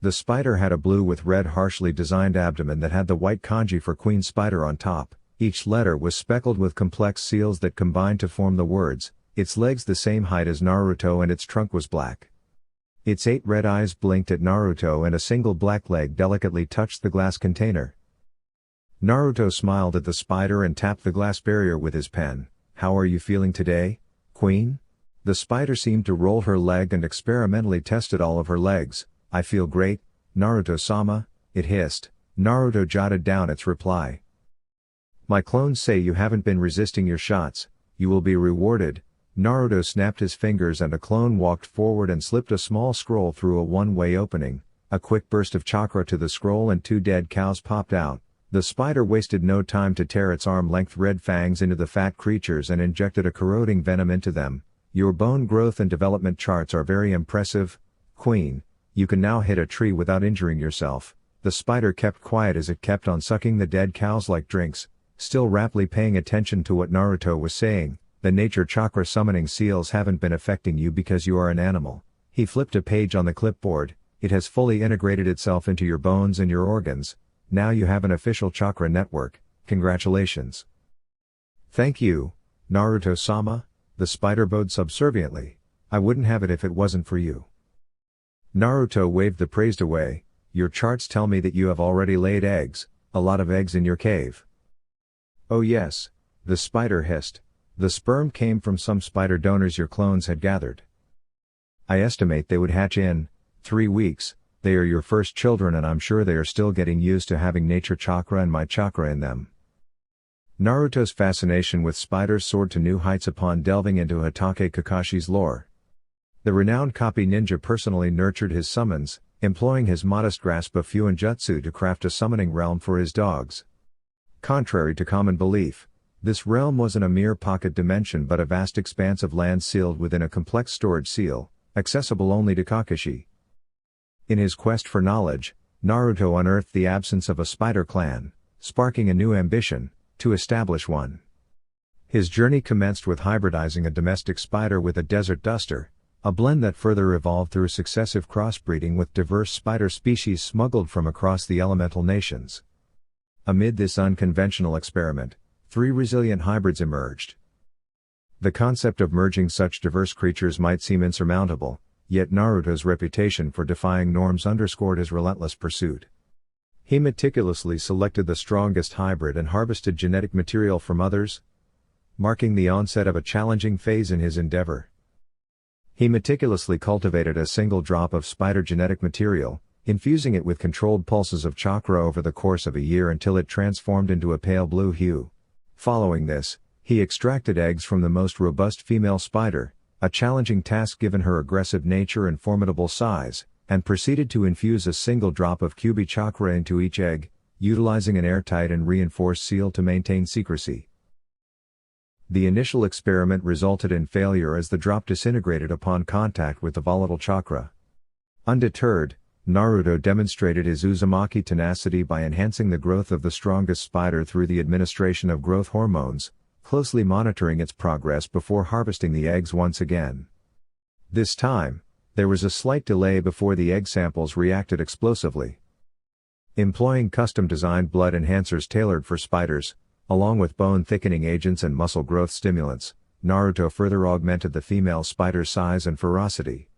The spider had a blue with red harshly designed abdomen that had the white kanji for queen spider on top. Each letter was speckled with complex seals that combined to form the words, its legs the same height as Naruto and its trunk was black. Its 8 red eyes blinked at Naruto and a single black leg delicately touched the glass container. Naruto smiled at the spider and tapped the glass barrier with his pen. "How are you feeling today, Queen?" The spider seemed to roll her leg and experimentally tested all of her legs. "I feel great, Naruto-sama," it hissed. Naruto jotted down its reply. "My clones say you haven't been resisting your shots, you will be rewarded." Naruto snapped his fingers and a clone walked forward and slipped a small scroll through a one-way opening. A quick burst of chakra to the scroll and 2 dead cows popped out. The spider wasted no time to tear its arm-length red fangs into the fat creatures and injected a corroding venom into them. "Your bone growth and development charts are very impressive, Queen. You can now hit a tree without injuring yourself." The spider kept quiet as it kept on sucking the dead cows like drinks, still raptly paying attention to what Naruto was saying. "The nature chakra summoning seals haven't been affecting you because you are an animal." He flipped a page on the clipboard. "It has fully integrated itself into your bones and your organs. Now you have an official chakra network. Congratulations." "Thank you, Naruto-sama," the spider bowed subserviently. "I wouldn't have it if it wasn't for you." Naruto waved the praise away. "Your charts tell me that you have already laid eggs, a lot of eggs in your cave." "Oh yes," the spider hissed. "The sperm came from some spider donors your clones had gathered. I estimate they would hatch in 3 weeks. They are your first children and I'm sure they are still getting used to having nature chakra and my chakra in them." Naruto's fascination with spiders soared to new heights upon delving into Hatake Kakashi's lore. The renowned copy ninja personally nurtured his summons, employing his modest grasp of Fuin Jutsu to craft a summoning realm for his dogs. Contrary to common belief, this realm wasn't a mere pocket dimension but a vast expanse of land sealed within a complex storage seal, accessible only to Kakashi. In his quest for knowledge, Naruto unearthed the absence of a spider clan, sparking a new ambition, to establish one. His journey commenced with hybridizing a domestic spider with a desert duster, a blend that further evolved through successive crossbreeding with diverse spider species smuggled from across the elemental nations. Amid this unconventional experiment, 3 resilient hybrids emerged. The concept of merging such diverse creatures might seem insurmountable, yet Naruto's reputation for defying norms underscored his relentless pursuit. He meticulously selected the strongest hybrid and harvested genetic material from others, marking the onset of a challenging phase in his endeavor. He meticulously cultivated a single drop of spider genetic material, infusing it with controlled pulses of chakra over the course of a year until it transformed into a pale blue hue. Following this, he extracted eggs from the most robust female spider, a challenging task given her aggressive nature and formidable size, and proceeded to infuse a single drop of Kyuubi chakra into each egg, utilizing an airtight and reinforced seal to maintain secrecy. The initial experiment resulted in failure as the drop disintegrated upon contact with the volatile chakra. Undeterred, Naruto demonstrated his Uzumaki tenacity by enhancing the growth of the strongest spider through the administration of growth hormones, closely monitoring its progress before harvesting the eggs once again. This time, there was a slight delay before the egg samples reacted explosively. Employing custom-designed blood enhancers tailored for spiders, along with bone-thickening agents and muscle growth stimulants, Naruto further augmented the female spider's size and ferocity.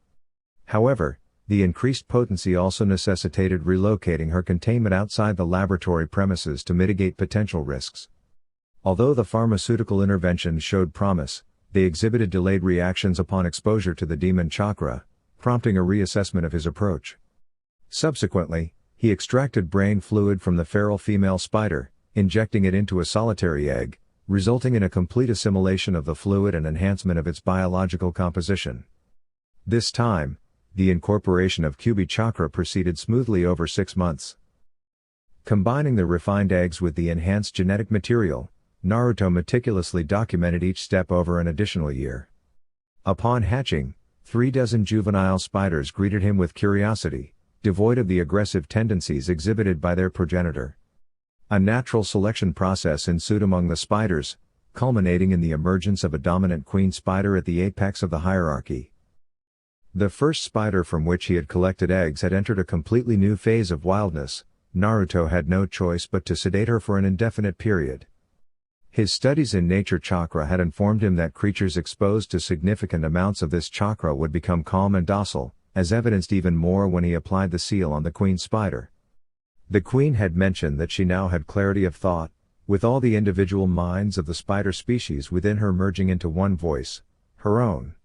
However, the increased potency also necessitated relocating her containment outside the laboratory premises to mitigate potential risks. Although the pharmaceutical interventions showed promise, they exhibited delayed reactions upon exposure to the demon chakra, prompting a reassessment of his approach. Subsequently, he extracted brain fluid from the feral female spider, injecting it into a solitary egg, resulting in a complete assimilation of the fluid and enhancement of its biological composition. This time, the incorporation of Kyuubi chakra proceeded smoothly over 6 months. Combining the refined eggs with the enhanced genetic material, Naruto meticulously documented each step over an additional year. Upon hatching, 36 juvenile spiders greeted him with curiosity, devoid of the aggressive tendencies exhibited by their progenitor. A natural selection process ensued among the spiders, culminating in the emergence of a dominant queen spider at the apex of the hierarchy. The first spider from which he had collected eggs had entered a completely new phase of wildness. Naruto had no choice but to sedate her for an indefinite period. His studies in nature chakra had informed him that creatures exposed to significant amounts of this chakra would become calm and docile, as evidenced even more when he applied the seal on the queen spider. The queen had mentioned that she now had clarity of thought, with all the individual minds of the spider species within her merging into one voice, her own.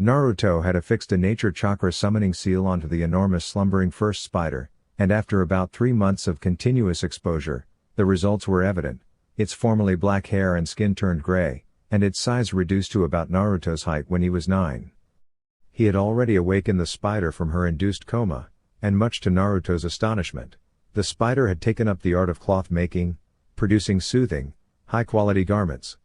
Naruto had affixed a nature chakra summoning seal onto the enormous slumbering first spider, and after about 3 months of continuous exposure, the results were evident. Its formerly black hair and skin turned gray, and its size reduced to about Naruto's height when he was 9. He had already awakened the spider from her induced coma, and much to Naruto's astonishment, the spider had taken up the art of cloth making, producing soothing, high-quality garments.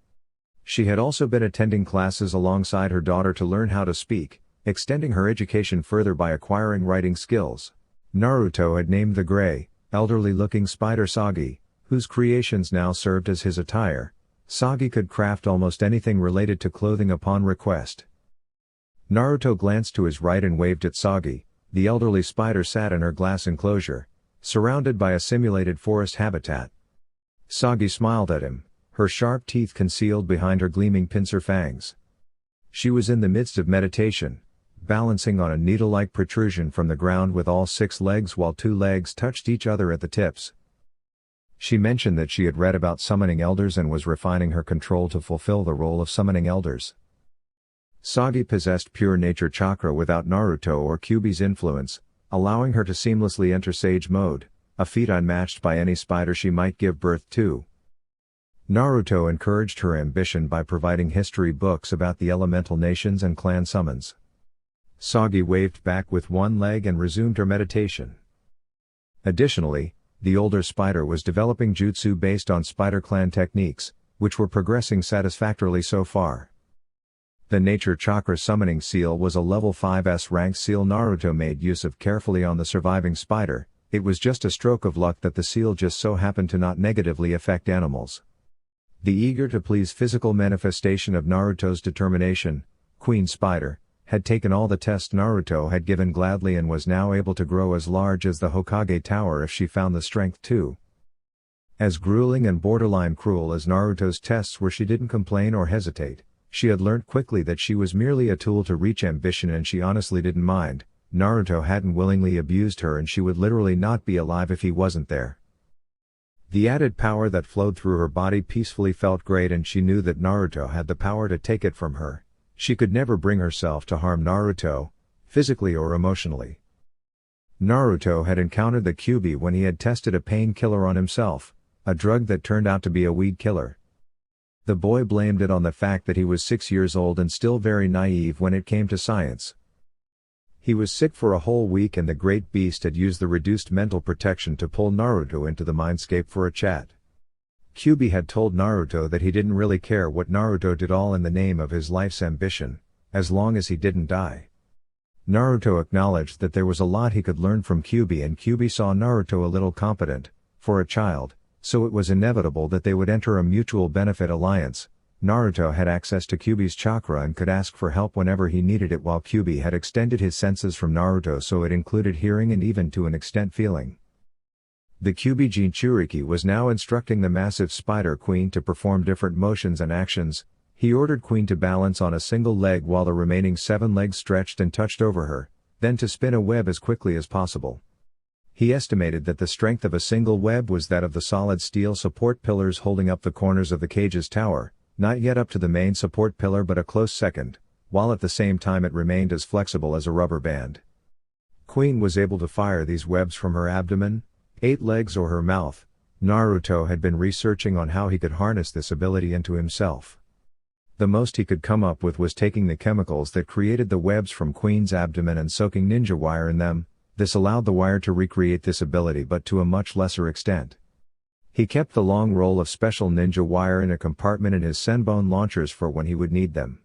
She had also been attending classes alongside her daughter to learn how to speak, extending her education further by acquiring writing skills. Naruto had named the gray, elderly-looking spider Sagi, whose creations now served as his attire. Sagi could craft almost anything related to clothing upon request. Naruto glanced to his right and waved at Sagi. The elderly spider sat in her glass enclosure, surrounded by a simulated forest habitat. Sagi smiled at him, her sharp teeth concealed behind her gleaming pincer fangs. She was in the midst of meditation, balancing on a needle-like protrusion from the ground with all 6 legs while 2 legs touched each other at the tips. She mentioned that she had read about summoning elders and was refining her control to fulfill the role of summoning elders. Sagi possessed pure nature chakra without Naruto or Kyuubi's influence, allowing her to seamlessly enter sage mode, a feat unmatched by any spider she might give birth to. Naruto encouraged her ambition by providing history books about the elemental nations and clan summons. Sagi waved back with 1 leg and resumed her meditation. Additionally, the older spider was developing jutsu based on spider clan techniques, which were progressing satisfactorily so far. The nature chakra summoning seal was a level 5S ranked seal Naruto made use of carefully on the surviving spider. It was just a stroke of luck that the seal just so happened to not negatively affect animals. The eager to please physical manifestation of Naruto's determination, Queen Spider, had taken all the tests Naruto had given gladly and was now able to grow as large as the Hokage Tower if she found the strength to. As grueling and borderline cruel as Naruto's tests were, she didn't complain or hesitate. She had learnt quickly that she was merely a tool to reach ambition, and she honestly didn't mind. Naruto hadn't willingly abused her, and she would literally not be alive if he wasn't there. The added power that flowed through her body peacefully felt great, and she knew that Naruto had the power to take it from her. She could never bring herself to harm Naruto, physically or emotionally. Naruto had encountered the Kyuubi when he had tested a painkiller on himself, a drug that turned out to be a weed killer. The boy blamed it on the fact that he was 6 years old and still very naive when it came to science. He was sick for a whole week, and the great beast had used the reduced mental protection to pull Naruto into the mindscape for a chat. Kyuubi had told Naruto that he didn't really care what Naruto did, all in the name of his life's ambition, as long as he didn't die. Naruto acknowledged that there was a lot he could learn from Kyuubi, and Kyuubi saw Naruto a little competent, for a child, so it was inevitable that they would enter a mutual benefit alliance. Naruto had access to Kyuubi's chakra and could ask for help whenever he needed it, while Kyuubi had extended his senses from Naruto, so it included hearing and even to an extent feeling. The Kyuubi Jinchuriki was now instructing the massive Spider Queen to perform different motions and actions. He ordered Queen to balance on a single leg while the remaining 7 legs stretched and touched over her, then to spin a web as quickly as possible. He estimated that the strength of a single web was that of the solid steel support pillars holding up the corners of the cage's tower, not yet up to the main support pillar but a close second, while at the same time it remained as flexible as a rubber band. Queen was able to fire these webs from her abdomen, 8 legs, or her mouth. Naruto had been researching on how he could harness this ability into himself. The most he could come up with was taking the chemicals that created the webs from Queen's abdomen and soaking ninja wire in them, This allowed the wire to recreate this ability but to a much lesser extent. He kept the long roll of special ninja wire in a compartment in his senbone launchers for when he would need them.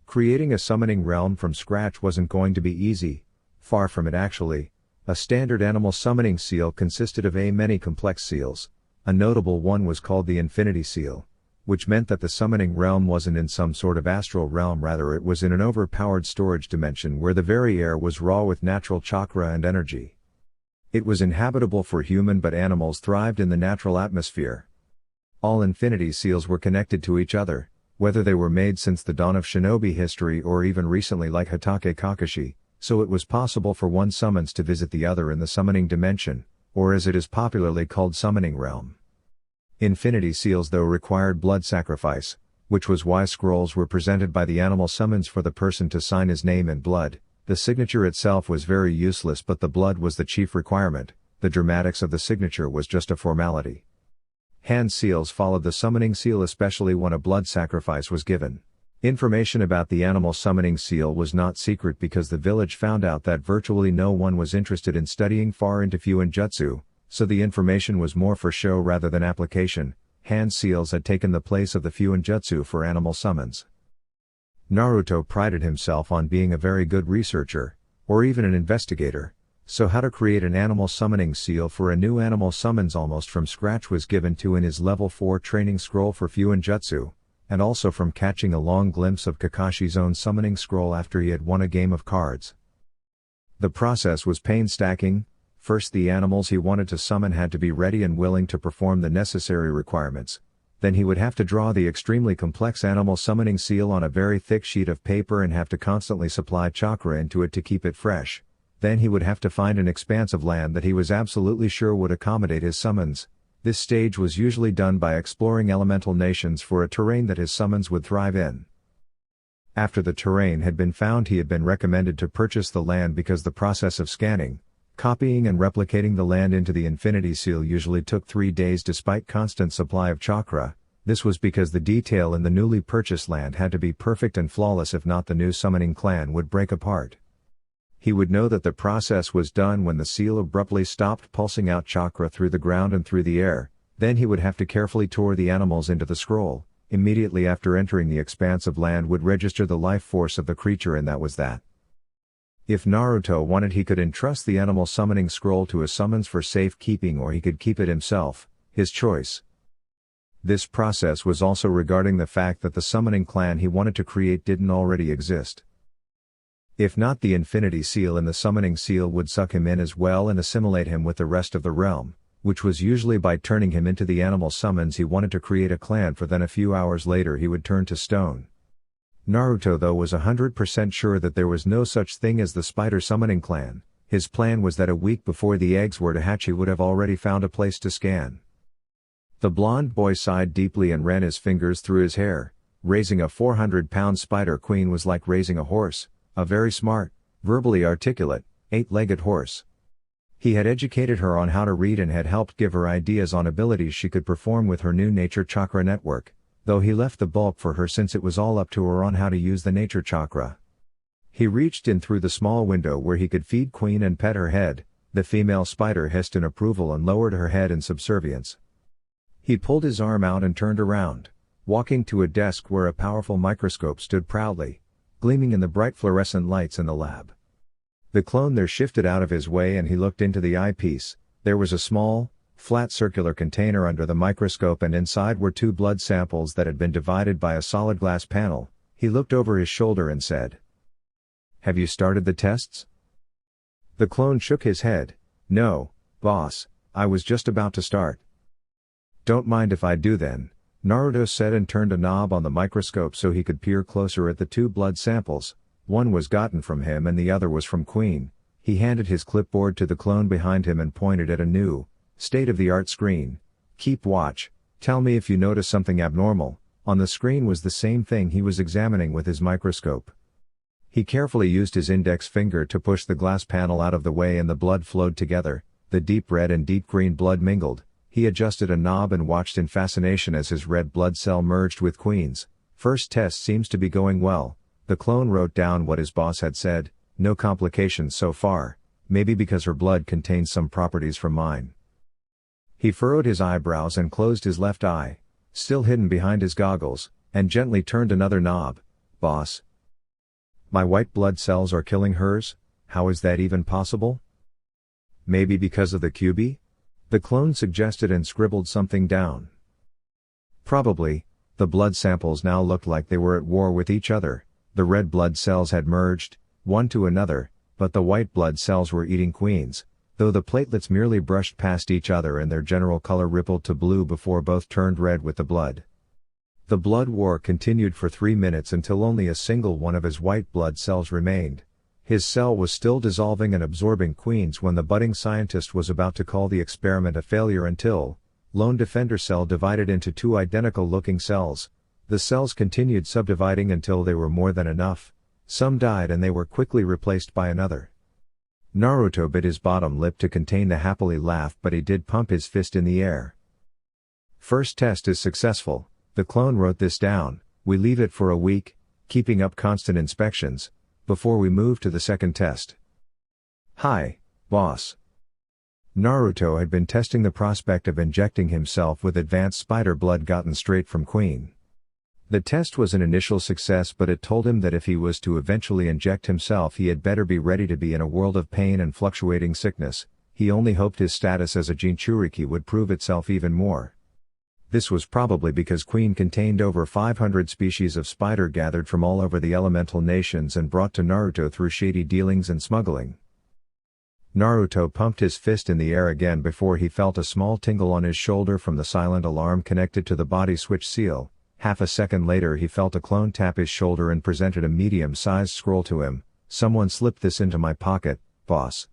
Creating a summoning realm from scratch wasn't going to be easy, far from it actually. A standard animal summoning seal consisted of many complex seals. A notable one was called the Infinity Seal, which meant that the summoning realm wasn't in some sort of astral realm, rather it was in an overpowered storage dimension where the very air was raw with natural chakra and energy. It was inhabitable for human but animals thrived in the natural atmosphere. All Infinity Seals were connected to each other, whether they were made since the dawn of shinobi history or even recently like Hatake Kakashi, so it was possible for one summons to visit the other in the summoning dimension, or as it is popularly called summoning realm. Infinity Seals though required blood sacrifice, which was why scrolls were presented by the animal summons for the person to sign his name in blood. The signature itself was very useless but the blood was the chief requirement, the dramatics of the signature was just a formality. Hand seals followed the summoning seal especially when a blood sacrifice was given. Information about the animal summoning seal was not secret because the village found out that virtually no one was interested in studying far into Jutsu, so the information was more for show rather than application. Hand seals had taken the place of the Jutsu for animal summons. Naruto prided himself on being a very good researcher, or even an investigator, so how to create an animal summoning seal for a new animal summons almost from scratch was given to in his level 4 training scroll for Jutsu, and also from catching a long glimpse of Kakashi's own summoning scroll after he had won a game of cards. The process was painstaking. First, the animals he wanted to summon had to be ready and willing to perform the necessary requirements. Then he would have to draw the extremely complex animal summoning seal on a very thick sheet of paper and have to constantly supply chakra into it to keep it fresh. Then he would have to find an expanse of land that he was absolutely sure would accommodate his summons. This stage was usually done by exploring elemental nations for a terrain that his summons would thrive in. After the terrain had been found, he had been recommended to purchase the land because the process of scanning, copying and replicating the land into the Infinity Seal usually took 3 days despite constant supply of chakra. This was because the detail in the newly purchased land had to be perfect and flawless, if not the new summoning clan would break apart. He would know that the process was done when the seal abruptly stopped pulsing out chakra through the ground and through the air. Then he would have to carefully tour the animals into the scroll. Immediately after entering the expanse of land would register the life force of the creature, and that was that. If Naruto wanted, he could entrust the animal summoning scroll to a summons for safekeeping, or he could keep it himself, his choice. This process was also regarding the fact that the summoning clan he wanted to create didn't already exist. If not, the Infinity Seal and the summoning seal would suck him in as well and assimilate him with the rest of the realm, which was usually by turning him into the animal summons he wanted to create a clan for. Then a few hours later he would turn to stone. Naruto though was 100% sure that there was no such thing as the spider summoning clan. His plan was that a week before the eggs were to hatch he would have already found a place to scan. The blonde boy sighed deeply and ran his fingers through his hair. Raising a 400-pound spider queen was like raising a horse, a very smart, verbally articulate, 8-legged horse. He had educated her on how to read and had helped give her ideas on abilities she could perform with her new nature chakra network, though he left the bulk for her since it was all up to her on how to use the nature chakra. He reached in through the small window where he could feed Queen and pet her head. The female spider hissed in approval and lowered her head in subservience. He pulled his arm out and turned around, walking to a desk where a powerful microscope stood proudly, gleaming in the bright fluorescent lights in the lab. The clone there shifted out of his way and he looked into the eyepiece. There was a small, flat circular container under the microscope, and inside were 2 blood samples that had been divided by a solid glass panel. He looked over his shoulder and said, "Have you started the tests?" The clone shook his head. "No, boss, I was just about to start." "Don't mind if I do then," Naruto said and turned a knob on the microscope so he could peer closer at the 2 blood samples. One was gotten from him and the other was from Queen. He handed his clipboard to the clone behind him and pointed at a new, state-of-the-art screen. "Keep watch, tell me if you notice something abnormal." On the screen was the same thing he was examining with his microscope. He carefully used his index finger to push the glass panel out of the way and the blood flowed together. The deep red and deep green blood mingled. He adjusted a knob and watched in fascination as his red blood cell merged with Queen's. "First test seems to be going well." The clone wrote down what his boss had said. "No complications so far. maybe because her blood contains some properties from mine. He furrowed his eyebrows and closed his left eye, still hidden behind his goggles, and gently turned another knob. Boss. My white blood cells are killing hers? How is that even possible? Maybe because of the QB? The clone suggested and scribbled something down. Probably. The blood samples now looked like they were at war with each other. The red blood cells had merged, one to another, but the white blood cells were eating queens, though the platelets merely brushed past each other and their general color rippled to blue before both turned red with the blood. The blood war continued for 3 minutes until only a single one of his white blood cells remained. His cell was still dissolving and absorbing queens when the budding scientist was about to call the experiment a failure until, lone defender cell divided into 2 identical-looking cells. The cells continued subdividing until they were more than enough. Some died and they were quickly replaced by another. Naruto bit his bottom lip to contain the happily laugh, but he did pump his fist in the air. First test is successful. The clone wrote this down. We leave it for a week, keeping up constant inspections, before we move to the second test. Hi, boss. Naruto had been testing the prospect of injecting himself with advanced spider blood gotten straight from Queen. The test was an initial success, but it told him that if he was to eventually inject himself, he had better be ready to be in a world of pain and fluctuating sickness. He only hoped his status as a Jinchuriki would prove itself even more. This was probably because Queen contained over 500 species of spider gathered from all over the elemental nations and brought to Naruto through shady dealings and smuggling. Naruto pumped his fist in the air again before he felt a small tingle on his shoulder from the silent alarm connected to the body switch seal. Half a second later he felt a clone tap his shoulder and presented a medium-sized scroll to him. Someone slipped this into my pocket, boss.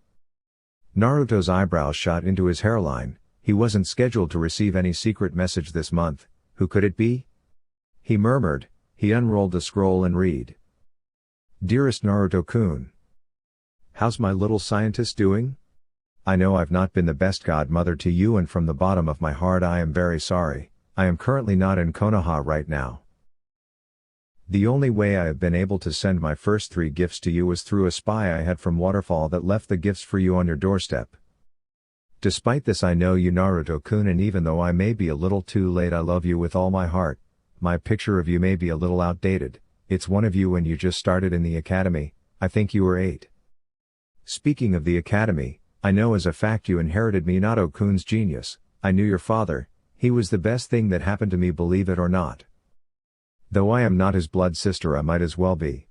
Naruto's eyebrows shot into his hairline. He wasn't scheduled to receive any secret message this month. Who could it be? He murmured. He unrolled the scroll and read. Dearest Naruto-kun. How's my little scientist doing? I know I've not been the best godmother to you, and from the bottom of my heart I am very sorry. I am currently not in Konoha right now. The only way I have been able to send my first 3 gifts to you was through a spy I had from Waterfall that left the gifts for you on your doorstep. Despite this, I know you, Naruto-kun, and even though I may be a little too late, I love you with all my heart. My picture of you may be a little outdated. It's one of you when you just started in the academy. I think you were 8. Speaking of the academy, I know as a fact you inherited Minato-kun's genius. I knew your father. He was the best thing that happened to me, believe it or not. Though I am not his blood sister, I might as well be.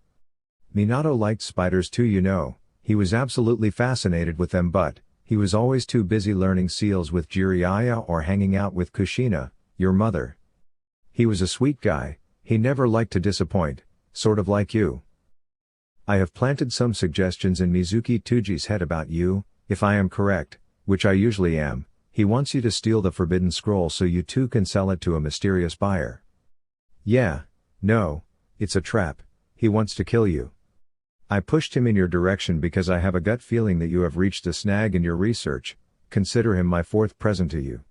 Minato liked spiders too, you know. He was absolutely fascinated with them, but he was always too busy learning seals with Jiraiya or hanging out with Kushina, your mother. He was a sweet guy. He never liked to disappoint, sort of like you. I have planted some suggestions in Mizuki Tuji's head about you. If I am correct, which I usually am, he wants you to steal the Forbidden Scroll so you too can sell it to a mysterious buyer. Yeah, no, it's a trap. He wants to kill you. I pushed him in your direction because I have a gut feeling that you have reached a snag in your research. Consider him my 4th present to you.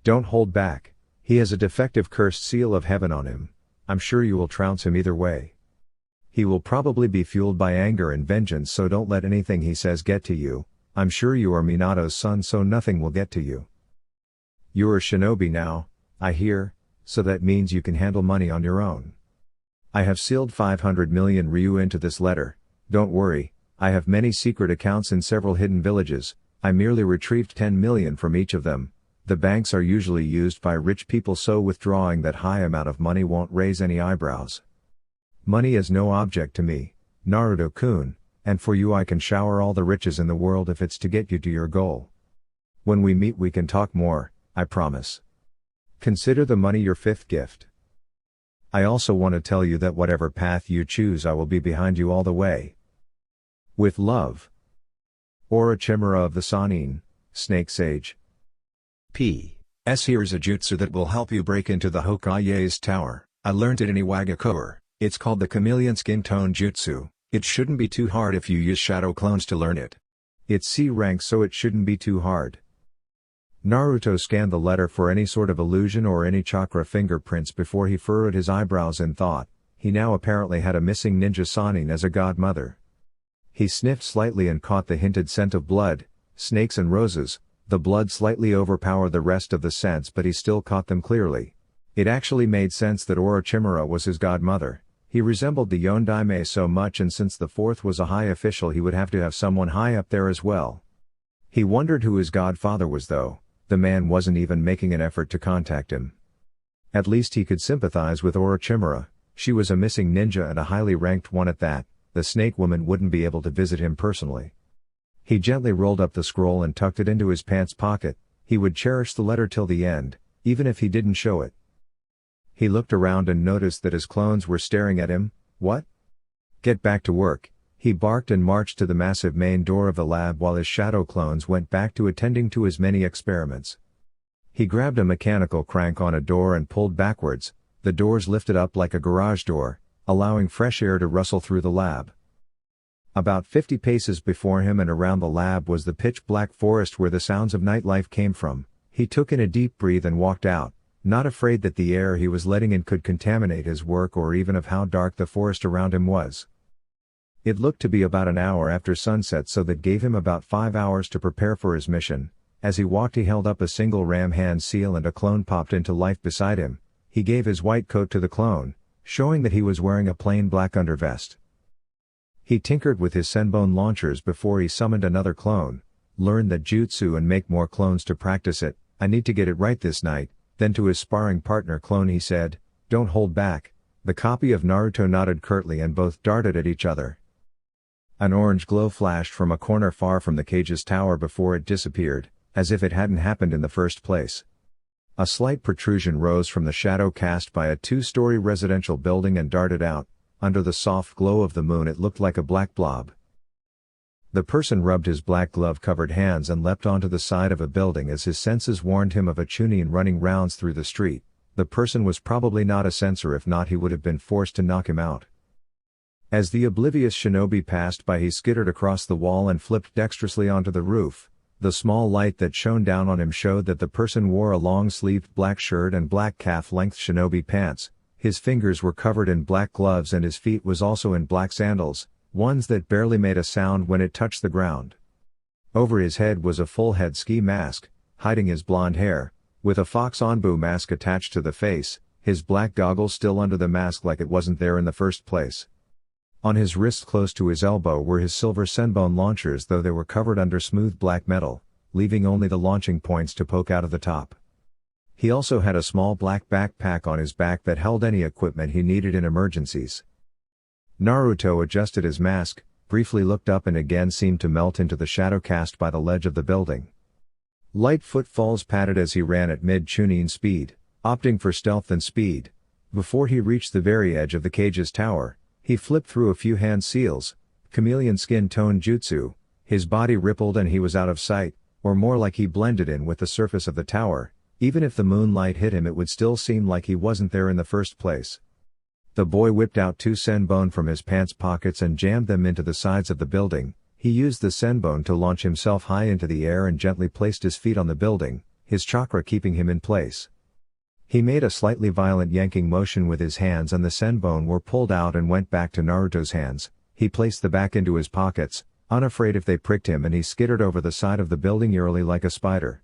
Don't hold back. He has a defective cursed seal of heaven on him. I'm sure you will trounce him either way. He will probably be fueled by anger and vengeance, so don't let anything he says get to you. I'm sure you are Minato's son, so nothing will get to you. You're a shinobi now, I hear, so that means you can handle money on your own. I have sealed 500 million ryu into this letter. Don't worry, I have many secret accounts in several hidden villages. I merely retrieved 10 million from each of them. The banks are usually used by rich people, so withdrawing that high amount of money won't raise any eyebrows. Money is no object to me, Naruto-kun, and for you I can shower all the riches in the world if it's to get you to your goal. When we meet we can talk more, I promise. Consider the money your 5th gift. I also want to tell you that whatever path you choose, I will be behind you all the way. With love. Orochimaru of the Sannin, Snake Sage. P.S. Here's a jutsu that will help you break into the Hokage's tower. I learned it in Iwagakure. It's called the Chameleon Skin Tone Jutsu. It shouldn't be too hard if you use shadow clones to learn it. It's C rank, so it shouldn't be too hard. Naruto scanned the letter for any sort of illusion or any chakra fingerprints before he furrowed his eyebrows in thought. He now apparently had a missing ninja Sannin as a godmother. He sniffed slightly and caught the hinted scent of blood, snakes and roses. The blood slightly overpowered the rest of the scents, but he still caught them clearly. It actually made sense that Orochimaru was his godmother. He resembled the Yondaime so much, and since the fourth was a high official, he would have to have someone high up there as well. He wondered who his godfather was though. The man wasn't even making an effort to contact him. At least he could sympathize with Orochimaru. She was a missing ninja and a highly ranked one at that. The snake woman wouldn't be able to visit him personally. He gently rolled up the scroll and tucked it into his pants pocket. He would cherish the letter till the end, even if he didn't show it. He looked around and noticed that his clones were staring at him. What? Get back to work, he barked and marched to the massive main door of the lab while his shadow clones went back to attending to his many experiments. He grabbed a mechanical crank on a door and pulled backwards. The doors lifted up like a garage door, allowing fresh air to rustle through the lab. About 50 paces before him and around the lab was the pitch-black forest where the sounds of nightlife came from. He took in a deep breath and walked out, not afraid that the air he was letting in could contaminate his work or even of how dark the forest around him was. It looked to be about an hour after sunset, so that gave him about 5 hours to prepare for his mission. As he walked, he held up a single ram hand seal and a clone popped into life beside him. He gave his white coat to the clone, showing that he was wearing a plain black undervest. He tinkered with his senbone launchers before he summoned another clone, learned that jutsu and make more clones to practice it. I need to get it right this night. Then to his sparring partner clone he said, don't hold back. The copy of Naruto nodded curtly and both darted at each other. An orange glow flashed from a corner far from the cage's tower before it disappeared, as if it hadn't happened in the first place. A slight protrusion rose from the shadow cast by a 2-story residential building and darted out. Under the soft glow of the moon it looked like a black blob. The person rubbed his black glove-covered hands and leapt onto the side of a building as his senses warned him of a Chunin running rounds through the street. The person was probably not a censor, if not he would have been forced to knock him out. As the oblivious shinobi passed by, he skittered across the wall and flipped dexterously onto the roof. The small light that shone down on him showed that the person wore a long-sleeved black shirt and black calf-length shinobi pants. His fingers were covered in black gloves and his feet was also in black sandals, ones that barely made a sound when it touched the ground. Over his head was a full-head ski mask, hiding his blonde hair, with a fox onbu mask attached to the face, his black goggles still under the mask like it wasn't there in the first place. On his wrist close to his elbow were his silver senbone launchers, though they were covered under smooth black metal, leaving only the launching points to poke out of the top. He also had a small black backpack on his back that held any equipment he needed in emergencies. Naruto adjusted his mask, briefly looked up and again seemed to melt into the shadow cast by the ledge of the building. Light footfalls padded as he ran at mid-Chunin speed, opting for stealth and speed. Before he reached the very edge of the cage's tower, he flipped through a few hand seals, chameleon skin tone jutsu, his body rippled and he was out of sight, or more like he blended in with the surface of the tower. Even if the moonlight hit him, it would still seem like he wasn't there in the first place. The boy whipped out 2 senbone from his pants pockets and jammed them into the sides of the building. He used the senbone to launch himself high into the air and gently placed his feet on the building, his chakra keeping him in place. He made a slightly violent yanking motion with his hands and the senbone were pulled out and went back to Naruto's hands. He placed the back into his pockets, unafraid if they pricked him, and he skittered over the side of the building eerily like a spider.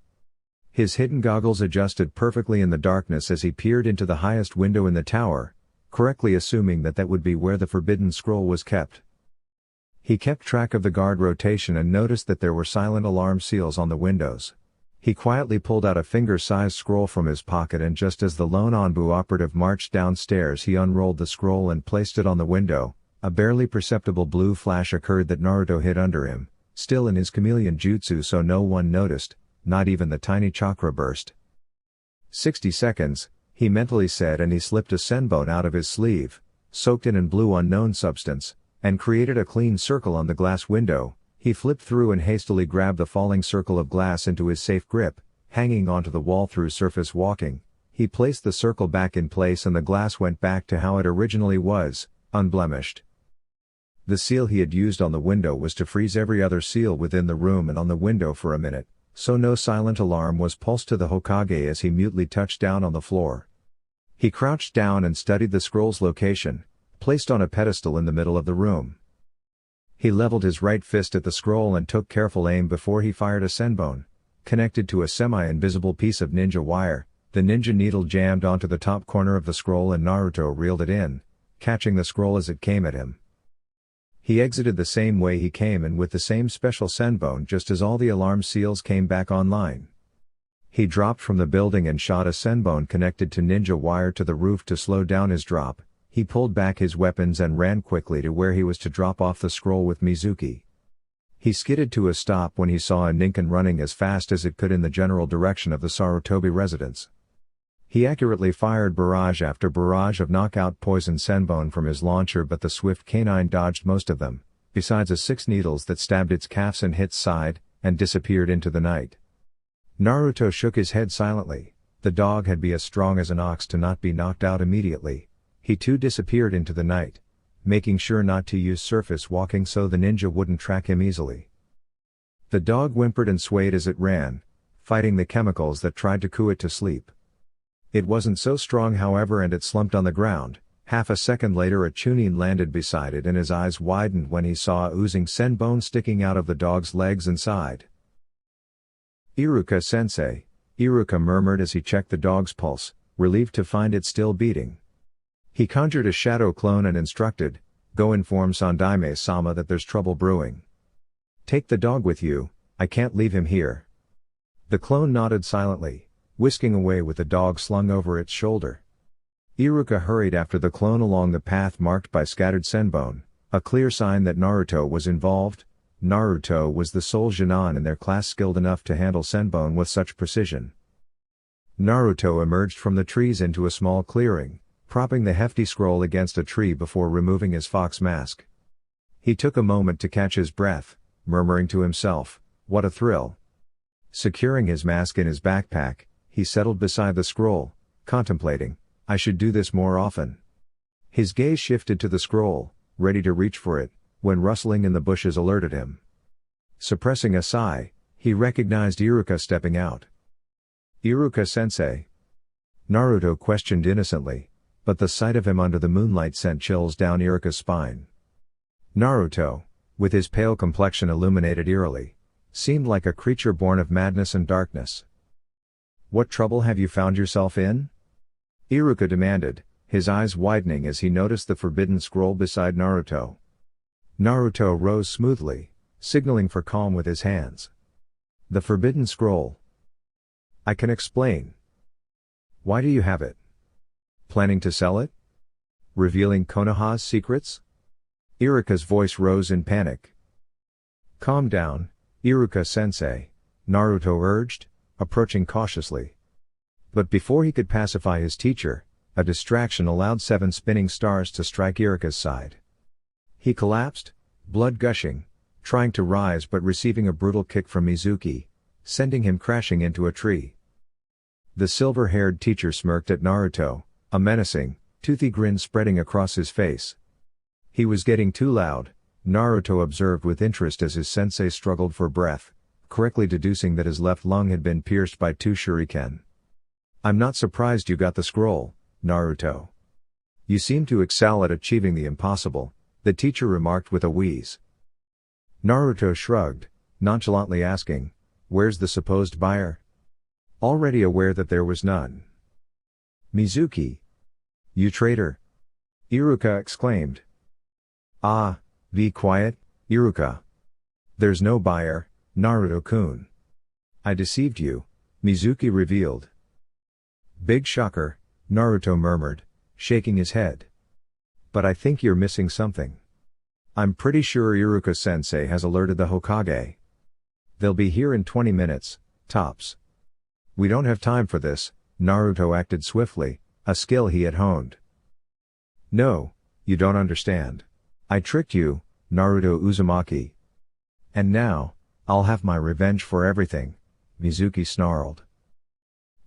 His hidden goggles adjusted perfectly in the darkness as he peered into the highest window in the tower, correctly assuming that that would be where the forbidden scroll was kept. He kept track of the guard rotation and noticed that there were silent alarm seals on the windows. He quietly pulled out a finger-sized scroll from his pocket, and just as the lone Onbu operative marched downstairs, he unrolled the scroll and placed it on the window. A barely perceptible blue flash occurred that Naruto hid under him, still in his chameleon jutsu, so no one noticed, not even the tiny chakra burst. 60 seconds, he mentally said, and he slipped a senbone out of his sleeve, soaked in blue unknown substance, and created a clean circle on the glass window. He flipped through and hastily grabbed the falling circle of glass into his safe grip, hanging onto the wall through surface walking. He placed the circle back in place and the glass went back to how it originally was, unblemished. The seal he had used on the window was to freeze every other seal within the room and on the window for a minute, so no silent alarm was pulsed to the Hokage as he mutely touched down on the floor. He crouched down and studied the scroll's location, placed on a pedestal in the middle of the room. He leveled his right fist at the scroll and took careful aim before he fired a senbon. Connected to a semi-invisible piece of ninja wire, the ninja needle jammed onto the top corner of the scroll and Naruto reeled it in, catching the scroll as it came at him. He exited the same way he came and with the same special senbon just as all the alarm seals came back online. He dropped from the building and shot a senbon connected to ninja wire to the roof to slow down his drop. He pulled back his weapons and ran quickly to where he was to drop off the scroll with Mizuki. He skidded to a stop when he saw a Ninken running as fast as it could in the general direction of the Sarutobi residence. He accurately fired barrage after barrage of knockout poison senbon from his launcher, but the swift canine dodged most of them, besides a 6 needles that stabbed its calves and hit side, and disappeared into the night. Naruto shook his head silently. The dog had been as strong as an ox to not be knocked out immediately. He too disappeared into the night, making sure not to use surface walking so the ninja wouldn't track him easily. The dog whimpered and swayed as it ran, fighting the chemicals that tried to coo it to sleep. It wasn't so strong however, and it slumped on the ground. Half a second later a Chunin landed beside it and his eyes widened when he saw a oozing senbon sticking out of the dog's legs and side. "Iruka-sensei," Iruka murmured as he checked the dog's pulse, relieved to find it still beating. He conjured a shadow clone and instructed, "Go inform Sandaime-sama that there's trouble brewing. Take the dog with you, I can't leave him here." The clone nodded silently, whisking away with the dog slung over its shoulder. Iruka hurried after the clone along the path marked by scattered senbon, a clear sign that Naruto was involved. Naruto was the sole Genin in their class skilled enough to handle senbon with such precision. Naruto emerged from the trees into a small clearing, propping the hefty scroll against a tree before removing his fox mask. He took a moment to catch his breath, murmuring to himself, "What a thrill." Securing his mask in his backpack, he settled beside the scroll, contemplating, "I should do this more often." His gaze shifted to the scroll, ready to reach for it, when rustling in the bushes alerted him. Suppressing a sigh, he recognized Iruka stepping out. "Iruka-sensei?" Naruto questioned innocently, but the sight of him under the moonlight sent chills down Iruka's spine. Naruto, with his pale complexion illuminated eerily, seemed like a creature born of madness and darkness. "What trouble have you found yourself in?" Iruka demanded, his eyes widening as he noticed the forbidden scroll beside Naruto. Naruto rose smoothly, signaling for calm with his hands. "The forbidden scroll. I can explain." "Why do you have it? Planning to sell it? Revealing Konoha's secrets?" Iruka's voice rose in panic. "Calm down, Iruka-sensei," Naruto urged, approaching cautiously. But before he could pacify his teacher, a distraction allowed 7 spinning stars to strike Iruka's side. He collapsed, blood gushing, trying to rise but receiving a brutal kick from Mizuki, sending him crashing into a tree. The silver-haired teacher smirked at Naruto, a menacing, toothy grin spreading across his face. He was getting too loud, Naruto observed with interest as his sensei struggled for breath, correctly deducing that his left lung had been pierced by 2 shuriken. "I'm not surprised you got the scroll, Naruto. You seem to excel at achieving the impossible," the teacher remarked with a wheeze. Naruto shrugged, nonchalantly asking, "Where's the supposed buyer?" Already aware that there was none. "Mizuki. You traitor!" Iruka exclaimed. "Ah, be quiet, Iruka. There's no buyer, Naruto-kun. I deceived you," Mizuki revealed. "Big shocker," Naruto murmured, shaking his head. "But I think you're missing something. I'm pretty sure Iruka-sensei has alerted the Hokage. They'll be here in 20 minutes, tops." "We don't have time for this," Naruto acted swiftly, a skill he had honed. "No, you don't understand. I tricked you, Naruto Uzumaki. And now, I'll have my revenge for everything," Mizuki snarled.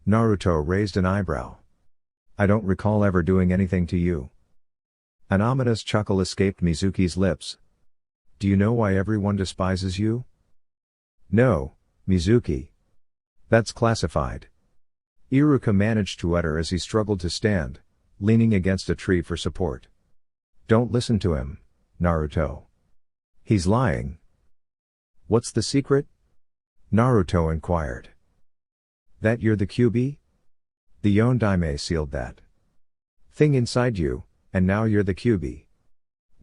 Naruto raised an eyebrow. "I don't recall ever doing anything to you." An ominous chuckle escaped Mizuki's lips. "Do you know why everyone despises you?" "No, Mizuki. That's classified." Iruka managed to utter as he struggled to stand, leaning against a tree for support. "Don't listen to him, Naruto. He's lying. What's the secret? Naruto inquired. That you're the QB? The Yondaime sealed that thing inside you, and now you're the QB.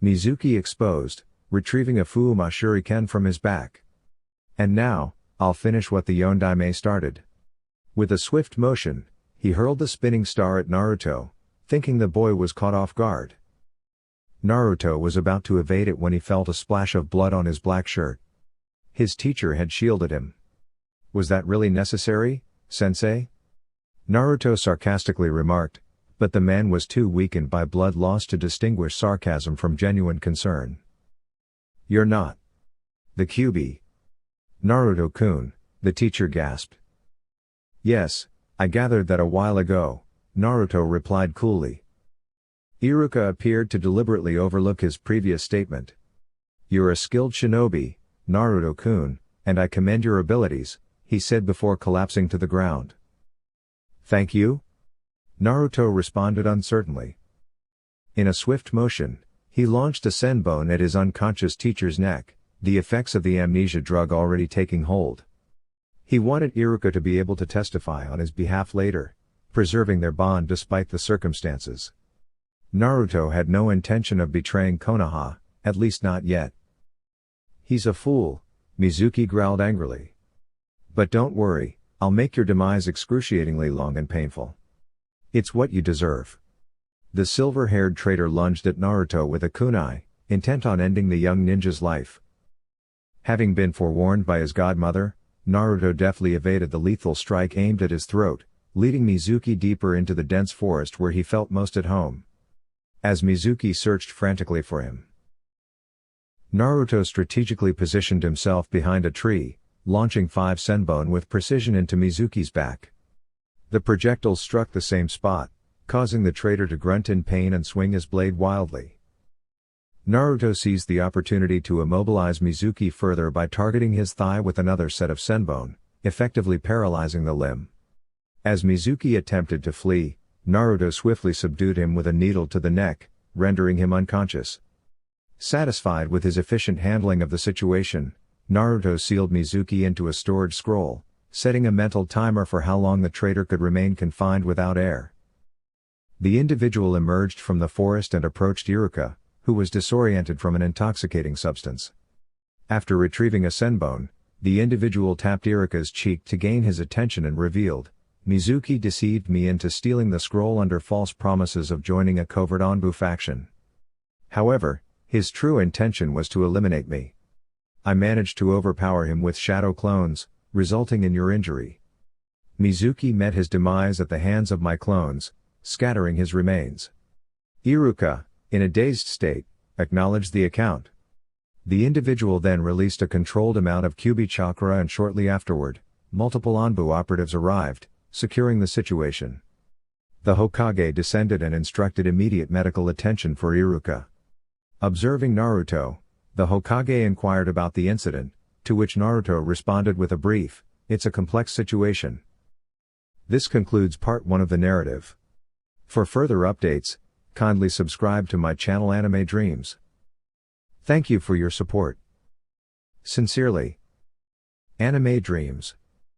Mizuki exposed, retrieving a Fuuma shuriken from his back. And now, I'll finish what the Yondaime started. With a swift motion, he hurled the spinning star at Naruto, thinking the boy was caught off guard. Naruto was about to evade it when he felt a splash of blood on his black shirt. His teacher had shielded him. Was that really necessary, sensei? Naruto sarcastically remarked, but the man was too weakened by blood loss to distinguish sarcasm from genuine concern. You're not the QB. Naruto-kun, the teacher gasped. Yes, I gathered that a while ago, Naruto replied coolly. Iruka appeared to deliberately overlook his previous statement. You're a skilled shinobi, Naruto-kun, and I commend your abilities, he said before collapsing to the ground. Thank you? Naruto responded uncertainly. In a swift motion, he launched a senbon at his unconscious teacher's neck, the effects of the amnesia drug already taking hold. He wanted Iruka to be able to testify on his behalf later, preserving their bond despite the circumstances. Naruto had no intention of betraying Konoha, at least not yet. He's a fool, Mizuki growled angrily. But don't worry, I'll make your demise excruciatingly long and painful. It's what you deserve. The silver-haired traitor lunged at Naruto with a kunai, intent on ending the young ninja's life. Having been forewarned by his godmother, Naruto deftly evaded the lethal strike aimed at his throat, leading Mizuki deeper into the dense forest where he felt most at home. As Mizuki searched frantically for him, Naruto strategically positioned himself behind a tree, launching 5 senbon with precision into Mizuki's back. The projectiles struck the same spot, causing the traitor to grunt in pain and swing his blade wildly. Naruto seized the opportunity to immobilize Mizuki further by targeting his thigh with another set of senbon, effectively paralyzing the limb. As Mizuki attempted to flee, Naruto swiftly subdued him with a needle to the neck, rendering him unconscious. Satisfied with his efficient handling of the situation, Naruto sealed Mizuki into a storage scroll, setting a mental timer for how long the traitor could remain confined without air. The individual emerged from the forest and approached Iruka, who was disoriented from an intoxicating substance. After retrieving a senbon, the individual tapped Iruka's cheek to gain his attention and revealed, Mizuki deceived me into stealing the scroll under false promises of joining a covert Anbu faction. However, his true intention was to eliminate me. I managed to overpower him with shadow clones, resulting in your injury. Mizuki met his demise at the hands of my clones, scattering his remains. Iruka, in a dazed state, acknowledged the account. The individual then released a controlled amount of Kyubi chakra and shortly afterward, multiple Anbu operatives arrived, securing the situation. The Hokage descended and instructed immediate medical attention for Iruka. Observing Naruto, the Hokage inquired about the incident, to which Naruto responded with a brief, "It's a complex situation." This concludes part 1 of the narrative. For further updates, kindly subscribe to my channel Anime Dreams. Thank you for your support. Sincerely, Anime Dreams.